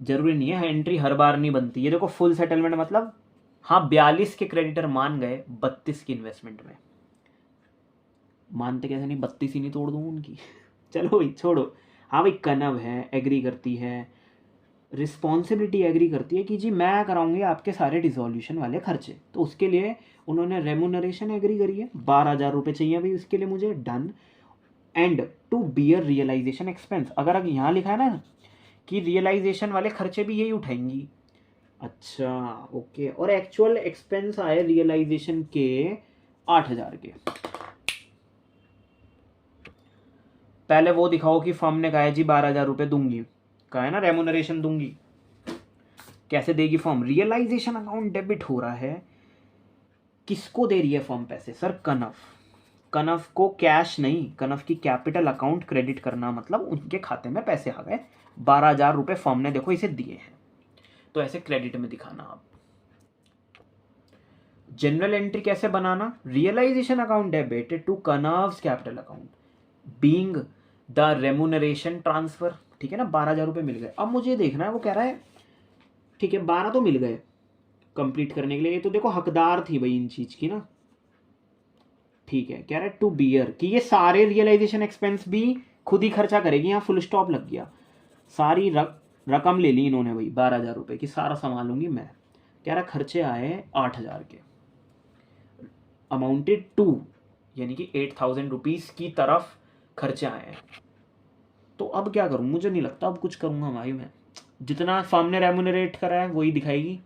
जरूरी नहीं है एंट्री हर बार नहीं बनती। ये देखो फुल सेटलमेंट मतलब, हाँ 42 के क्रेडिटर मान गए 32 की इन्वेस्टमेंट में। मानते कैसे नहीं, 32 ही नहीं तोड़ दूँ उनकी। चलो भाई छोड़ो। हाँ भाई कनव है, एग्री करती है, रिस्पॉन्सिबिलिटी एग्री करती है कि जी मैं कराऊंगी आपके सारे डिसोल्यूशन वाले खर्चे, तो उसके लिए उन्होंने रेमुनरेशन एग्री करी है, 12,000 रुपये चाहिए भाई उसके लिए मुझे, done. And to bear realisation expense, अगर अब यहाँ लिखा है ना कि रियलाइजेशन वाले खर्चे भी यही उठाएंगी, अच्छा ओके, और एक्चुअल एक्सपेंस आए रियलाइजेशन के 8,000 के। पहले वो दिखाओ कि फर्म ने कहा है जी 12,000 रुपये दूंगी, कहा है ना रेमुनरेशन दूंगी, कैसे देगी फर्म? रियलाइजेशन अकाउंट डेबिट हो रहा है, किसको दे रही है फर्म पैसे? सर कनव। कनव को कैश नहीं, कनव की कैपिटल अकाउंट क्रेडिट करना मतलब उनके खाते में पैसे आ गए, 12,000 रुपये फर्म ने देखो इसे दिए हैं, तो ऐसे क्रेडिट में दिखाना। आप जनरल एंट्री कैसे बनाना? रियलाइजेशन अकाउंट डेबिट टू कनव्स capital account being the remuneration transfer, ठीक है ना, 12,000 रुपये मिल गए। अब मुझे देखना है, वो कह रहा है ठीक है 12 तो मिल गए कंप्लीट करने के लिए, तो देखो हकदार थी भाई इन चीज की ना, ठीक है। कह रहा है टू बियर कि ये सारे रियलाइजेशन एक्सपेंस भी खुद ही खर्चा करेगी, यहाँ फुल स्टॉप लग गया, सारी रकम ले ली इन्होंने भाई 12,000 रुपये की, सारा संभालूंगी मैं। कह रहा खर्चे आए 8,000 के, अमाउंटेड टू, यानी कि 8,000 रुपीज़ की तरफ खर्चे आए हैं। तो अब क्या करूँ? मुझे नहीं लगता अब कुछ करूँगा भाई मैं, जितना फर्म ने रेमुनरेट करा है वही दिखाएगी,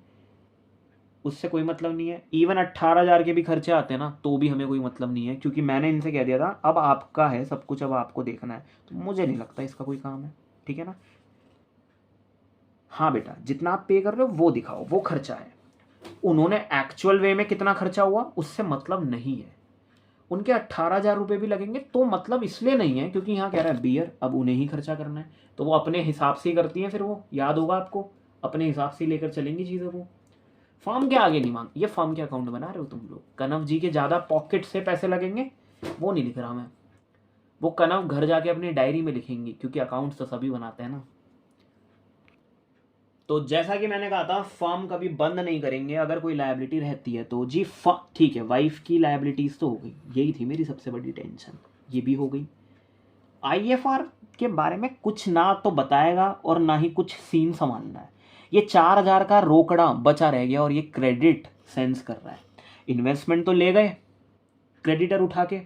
उससे कोई मतलब नहीं है। इवन 18,000 के भी खर्चे आते हैं ना, तो भी हमें कोई मतलब नहीं है, क्योंकि मैंने इनसे कह दिया था अब आपका है सब कुछ, अब आपको देखना है, तो मुझे नहीं लगता इसका कोई काम है, ठीक है ना। हाँ बेटा जितना आप पे कर रहे हो वो दिखाओ, वो खर्चा है। उन्होंने एक्चुअल वे में कितना खर्चा हुआ उससे मतलब नहीं है, उनके 18,000 रुपये भी लगेंगे तो मतलब इसलिए नहीं है क्योंकि यहाँ कह रहा है बियर, अब उन्हें ही खर्चा करना है, तो वो अपने हिसाब से ही करती हैं, फिर वो याद होगा आपको, अपने हिसाब से ही लेकर चलेंगी चीज़ों को। फर्म के आगे नहीं मांग, ये फर्म के अकाउंट बना रहे हो तुम लोग, कनव जी के ज़्यादा पॉकेट से पैसे लगेंगे वो नहीं लिख रहा मैं, वो कनव घर जाके अपनी डायरी में लिखेंगी, क्योंकि अकाउंट्स तो सभी बनाते हैं ना। तो जैसा कि मैंने कहा था फर्म कभी बंद नहीं करेंगे अगर कोई लायबिलिटी रहती है तो जी। ठीक है वाइफ की लायबिलिटीज़ तो हो गई, यही थी मेरी सबसे बड़ी टेंशन, ये भी हो गई। आईएफआर के बारे में कुछ ना तो बताएगा और ना ही कुछ सीन संभालना है। ये 4,000 का रोकड़ा बचा रह गया और ये क्रेडिट सेंस कर रहा है। इन्वेस्टमेंट तो ले गए क्रेडिटर उठा के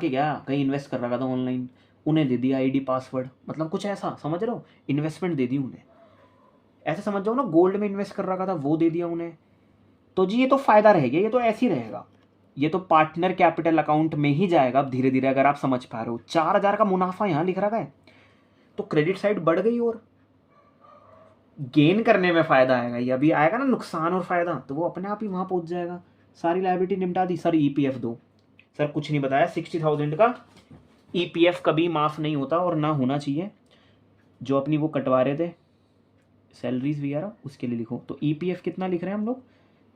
गया, कहीं इन्वेस्ट कर रखा था ऑनलाइन, उन्हें दे दिया आईडी पासवर्ड, मतलब कुछ ऐसा समझ रहे हो, इन्वेस्टमेंट दे दी उन्हें, ऐसे समझ जाओ ना, गोल्ड में इन्वेस्ट कर रखा था वो दे दिया उन्हें। तो जी ये तो फायदा रह गया, ये तो ऐसे ही रहेगा, ये तो पार्टनर कैपिटल अकाउंट में ही जाएगा अब धीरे धीरे, अगर आप समझ पा रहे हो। 4,000 का मुनाफा यहाँ लिख रखा है, तो क्रेडिट साइड बढ़ गई और गेन करने में फायदा आएगा, ये अभी आएगा ना नुकसान और फायदा, तो वो अपने आप ही वहां पहुंच जाएगा। सारी लायबिलिटी निपटा दी। सर ईपीएफ दो, सर कुछ नहीं बताया, 60,000 का ईपीएफ कभी माफ़ नहीं होता और ना होना चाहिए। जो अपनी वो कटवा रहे थे सैलरीज वगैरह, उसके लिए लिखो। तो ईपीएफ कितना लिख रहे हैं हम लोग?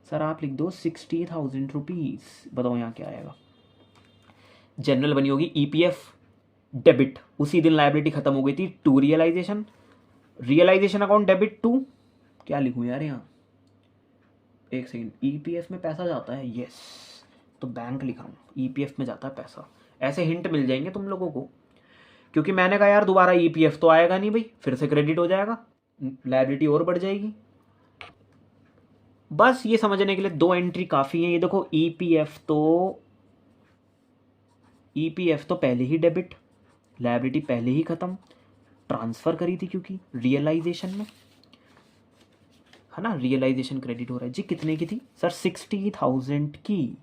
सर आप लिख दो 60,000 रुपीज़। बताओ यहाँ क्या आएगा? जनरल बनी होगी ईपीएफ डेबिट, उसी दिन लाइबिलिटी खत्म हो गई थी, to realisation, realisation account debit to, क्या लिखूँ यार यहाँ, एक सेकेंड, ईपीएफ में पैसा जाता है, यस, तो बैंक लिखा हूँ, ईपीएफ में जाता है पैसा। ऐसे हिंट मिल जाएंगे तुम लोगों को, क्योंकि मैंने कहा यार दोबारा ईपीएफ तो आएगा नहीं भाई, फिर से क्रेडिट हो जाएगा, लाइबिलिटी और बढ़ जाएगी। बस ये समझने के लिए 2 एंट्री काफ़ी है। ये देखो ईपीएफ तो पहले ही डेबिट, लाइबिलिटी पहले ही ख़त्म, ट्रांसफ़र करी थी क्योंकि रियलाइजेशन में, है ना, रियलाइजेशन क्रेडिट हो रहा है जी। कितने की थी सर? 60,000 की।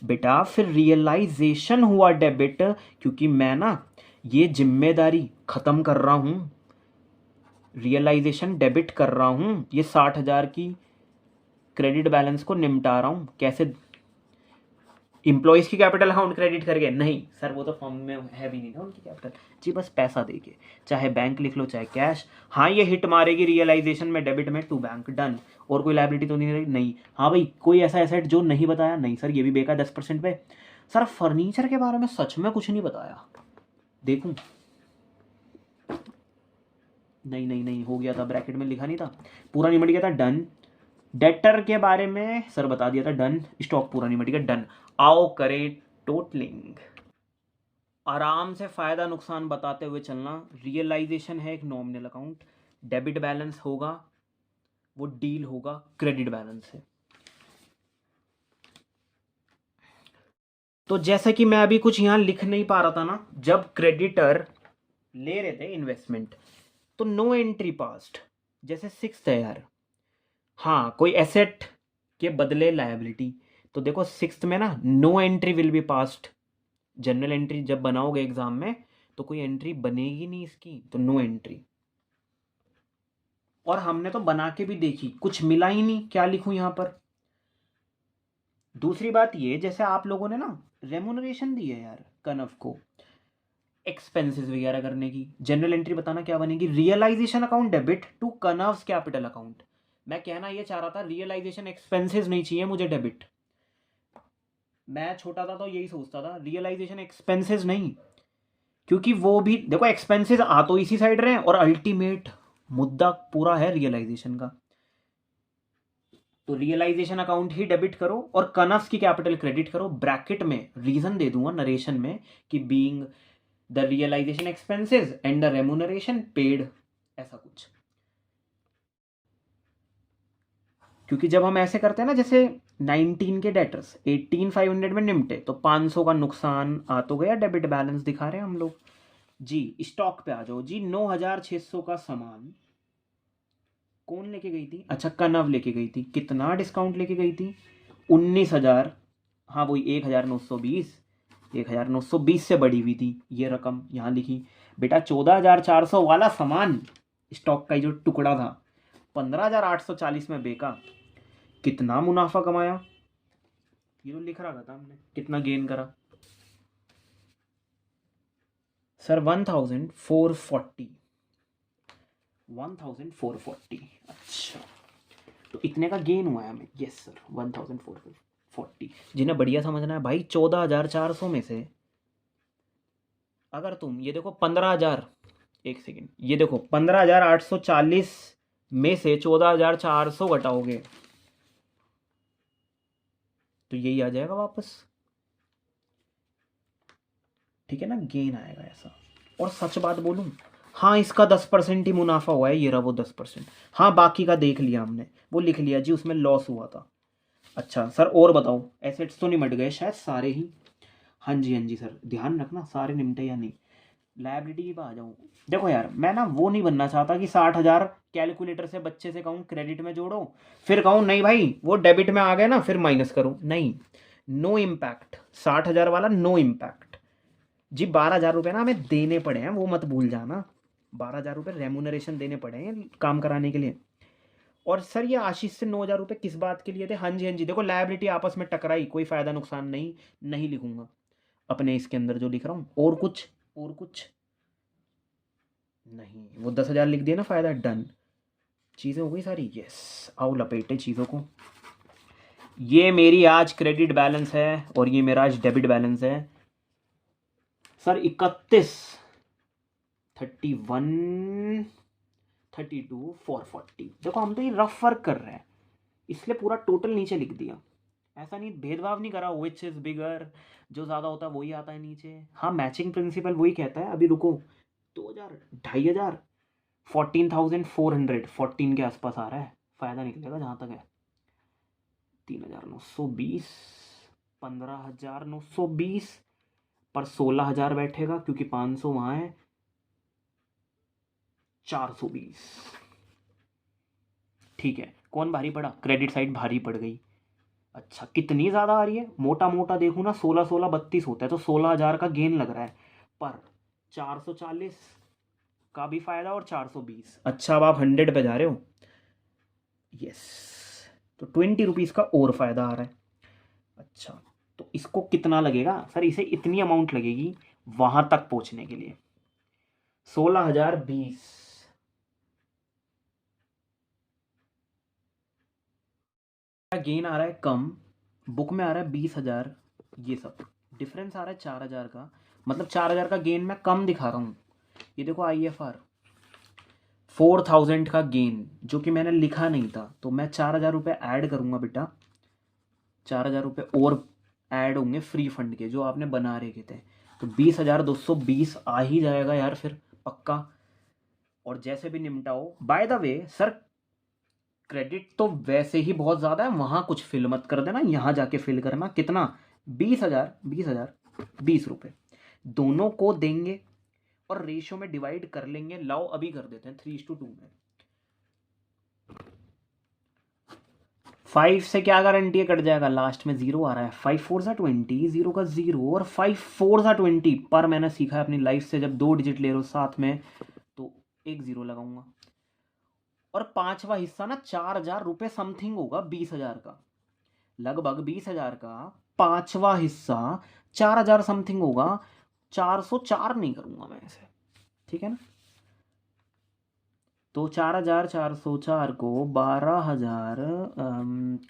बेटा फिर रियलाइजेशन हुआ डेबिट, क्योंकि मैं ना ये जिम्मेदारी ख़त्म कर रहा हूँ, रियलाइजेशन डेबिट कर रहा हूँ, ये 60,000 की क्रेडिट बैलेंस को निपटा रहा हूँ। कैसे? इम्प्लॉयज़ की कैपिटल अकाउंट क्रेडिट करके नहीं सर, वो तो फॉर्म में है भी नहीं ना उनकी कैपिटल जी, बस पैसा देके, चाहे बैंक लिख लो चाहे कैश। हाँ ये हिट मारेगी रियलाइजेशन में डेबिट में टू बैंक, डन। और कोई लाइबिलिटी तो नहीं रही? नहीं। हाँ भाई कोई ऐसा एसेट जो नहीं बताया? नहीं सर, ये भी बेकार 10% पे। सर फर्नीचर के बारे में सच में कुछ नहीं बताया, देखूं? नहीं नहीं नहीं, हो गया था, ब्रैकेट में लिखा नहीं था, पूरा नहीं मिट गया था, डन। डेटर के बारे में सर बता दिया था, डन। स्टॉक पूरा नहीं मिट गया, डन। आओ करें टोटलिंग। आराम से फ़ायदा नुकसान बताते हुए चलना। रियलाइजेशन है एक नॉमिनल अकाउंट, डेबिट बैलेंस होगा वो डील होगा क्रेडिट बैलेंस से। तो जैसे कि मैं अभी कुछ यहाँ लिख नहीं पा रहा था ना, जब क्रेडिटर ले रहे थे इन्वेस्टमेंट तो नो एंट्री पास्ट, जैसे 6 है यार, हाँ कोई एसेट के बदले लायबिलिटी, तो देखो 6 में ना no entry will be passed. General entry जब बनाओगे एग्जाम में तो कोई एंट्री बनेगी नहीं इसकी, तो नो एंट्री। और हमने तो बना के भी देखी, कुछ मिला ही नहीं, क्या लिखूं यहां पर? दूसरी बात ये, जैसे आप लोगों ने ना रेमुनरेशन दी है यार कनव को एक्सपेंसेस वगैरह करने की, जनरल एंट्री बताना क्या बनेगी? रियलाइजेशन अकाउंट डेबिट टू कनव्स कैपिटल अकाउंट। मैं कहना ये चाह रहा था रियलाइजेशन एक्सपेंसेस नहीं चाहिए मुझे डेबिट, मैं छोटा था तो यही सोचता था, रियलाइजेशन एक्सपेंसेस नहीं, क्योंकि वो भी देखो एक्सपेंसेस आ तो इसी साइड रहे हैं और अल्टीमेट मुद्दा पूरा है रियलाइजेशन का। तो रियलाइजेशन अकाउंट ही डेबिट करो और कनफ्स की कैपिटल क्रेडिट करो, ब्रैकेट में रीजन दे दूंगा नरेशन में कि being the realisation expenses and the remuneration paid, ऐसा कुछ। क्योंकि जब हम ऐसे करते हैं ना, जैसे 19 के डेटर्स 18,500 में निपटे तो 500 का नुकसान आ तो गया, डेबिट बैलेंस दिखा रहे हैं हम लोग जी। स्टॉक पे आ जाओ जी। 9,600 का सामान कौन लेके गई थी? अच्छा कनव लेके गई थी। कितना डिस्काउंट लेके गई थी? 19,000। हाँ वही 1,920, 1,920 से बढ़ी हुई थी ये रकम यहाँ लिखी। बेटा 14,400 वाला सामान स्टॉक का जो टुकड़ा था 15,840 में बेका, कितना मुनाफा कमाया? ये तो लिख रहा था हमने, कितना गेन करा सर? 1,440, 1,440। अच्छा तो इतने का गेन हुआ है हमें, यस सर 1,440। जिन्हें बढ़िया समझना है भाई, 14,400 में से अगर तुम ये देखो 15,000, एक सेकेंड, ये देखो 15,840 में से 14,400 घटाओगे तो यही आ जाएगा वापस, ठीक है ना, गेन आएगा ऐसा। और सच बात बोलूं, हाँ इसका 10% ही मुनाफा हुआ है, ये रहा वो 10%। हाँ बाकी का देख लिया हमने, वो लिख लिया जी, उसमें लॉस हुआ था। अच्छा सर और बताओ, एसेट्स तो निमट गए शायद सारे ही? हाँ जी हाँ जी सर, ध्यान रखना सारे निमटे या नहीं। लाइबिलिटी की आ जाऊँ, देखो यार मैं ना वो नहीं बनना चाहता कि 60,000 कैलकुलेटर से बच्चे से कहूँ क्रेडिट में जोड़ो, फिर कहूँ नहीं भाई वो डेबिट में आ गए ना फिर माइनस करूँ, नहीं, नो इम्पैक्ट। 60,000 वाला नो इम्पैक्ट जी। 12,000 रुपये ना हमें देने पड़े हैं, वो मत भूल जाना, 12,000 रुपये रेमुनरेशन देने पड़े हैं काम कराने के लिए। और सर ये आशीष से 9,000 रुपये किस बात के लिए थे? हाँ जी हाँ जी, देखो लायबिलिटी आपस में टकराई, कोई फ़ायदा नुकसान नहीं, नहीं लिखूंगा। अपने इसके अंदर जो लिख रहा हूँ, और कुछ नहीं, वो 10,000 लिख दिया ना, फ़ायदा, डन, चीज़ें हो गई सारी। यस, आओ लपेटे चीज़ों को। ये मेरी आज क्रेडिट बैलेंस है और ये मेरा आज डेबिट बैलेंस है सर। 31, 31, 32, 440। देखो हम तो ये रफ वर्क कर रहे हैं, इसलिए पूरा टोटल नीचे लिख दिया। ऐसा नहीं, भेदभाव नहीं करा, विच इज़ बिगर, जो ज़्यादा होता है वही आता है नीचे। हाँ, मैचिंग प्रिंसिपल वही कहता है। अभी रुको, 2,000, 2,500, 14,400, 14 के आसपास आ रहा है, फ़ायदा निकलेगा जहाँ तक है। 3,920, 15,920 पर 16,000 बैठेगा क्योंकि 500 वहाँ है, 420। ठीक है, कौन भारी पड़ा? क्रेडिट साइड भारी पड़ गई। अच्छा, कितनी ज़्यादा आ रही है? मोटा मोटा देखूँ ना, 16 16 32 होता है, तो 16,000 का गेन लग रहा है, पर 440 का भी फ़ायदा और 420। अच्छा, अब आप 100 पे जा रहे हो। यस, तो 20 रुपीज़ का और फ़ायदा आ रहा है। अच्छा, तो इसको कितना लगेगा सर? इसे इतनी अमाउंट लगेगी वहाँ तक पहुँचने के लिए, 16,020। गेन आ रहा है कम, बुक में आ रहा है 20,000, ये सब डिफरेंस आ रहा है 4,000 का, मतलब 4,000 का गेन मैं कम दिखा रहा हूँ। ये देखो IFR 4,000 का गेन, जो कि मैंने लिखा नहीं था, तो मैं 4,000 रुपये ऐड करूँगा बेटा, 4,000 रुपये और ऐड होंगे फ्री फंड के जो आपने बना रखे थे, तो 20,220 आ ही जाएगा यार फिर पक्का। और जैसे भी निपटाओ, by the way sir, credit तो वैसे ही बहुत ज़्यादा है, वहाँ कुछ फिल मत कर देना, यहाँ जाके फिल करना। कितना? 20,000, 20,000, 20 रुपये दोनों को देंगे और रेशियो में डिवाइड कर लेंगे। लाओ अभी कर देते हैं 3:2 में। 5 से क्या गारंटी है, कट जाएगा, लास्ट में 0 आ रहा है। 5 4 सा 20, 0 का 0 और 5 4 सा 20। पर मैंने सीखा है अपनी लाइफ से, जब 2 डिजिट ले रहे हो साथ में तो एक 0 लगाऊंगा। और पांचवा हिस्सा ना 4,000 रुपये समथिंग होगा 20,000 का, लगभग 20,000 का पांचवा हिस्सा 4,000 समथिंग होगा। 404 नहीं करूंगा मैं ऐसे, ठीक है ना? तो 4,404 को 12,000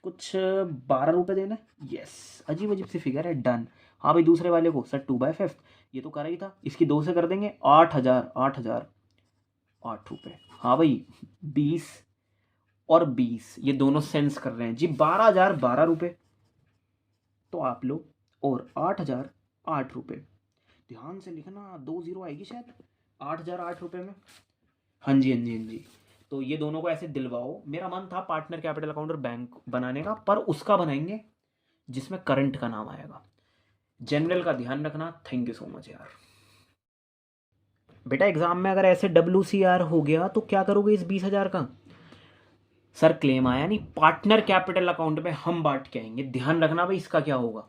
कुछ 12 रुपये देना है। यस, अजीब अजीब सी फिगर है, डन। हाँ भाई, दूसरे वाले को सर 2/5 ये तो करा ही था, इसकी 2 से कर देंगे 8,000, 8,000, 8 रुपये। हाँ भाई, 20 और 20 ये दोनों सेंस कर रहे हैं जी, 12,000 12 रुपये, तो आप लो, और 8,000 8 रुपये। ध्यान से लिखना, 2 0 आएगी शायद, 8,000 8 रुपये में। हाँ जी, हाँ जी, हाँ जी। तो ये दोनों को ऐसे दिलवाओ। मेरा मन था पार्टनर कैपिटल अकाउंट और बैंक बनाने का, पर उसका बनाएंगे जिसमें करंट का नाम आएगा। जनरल का ध्यान रखना। थैंक यू सो मच यार। बेटा एग्जाम में अगर ऐसे WCR हो गया तो क्या करोगे इस 20,000 का? सर क्लेम आया नहीं, पार्टनर कैपिटल अकाउंट में हम बांट के आएंगे, ध्यान रखना भाई इसका क्या होगा।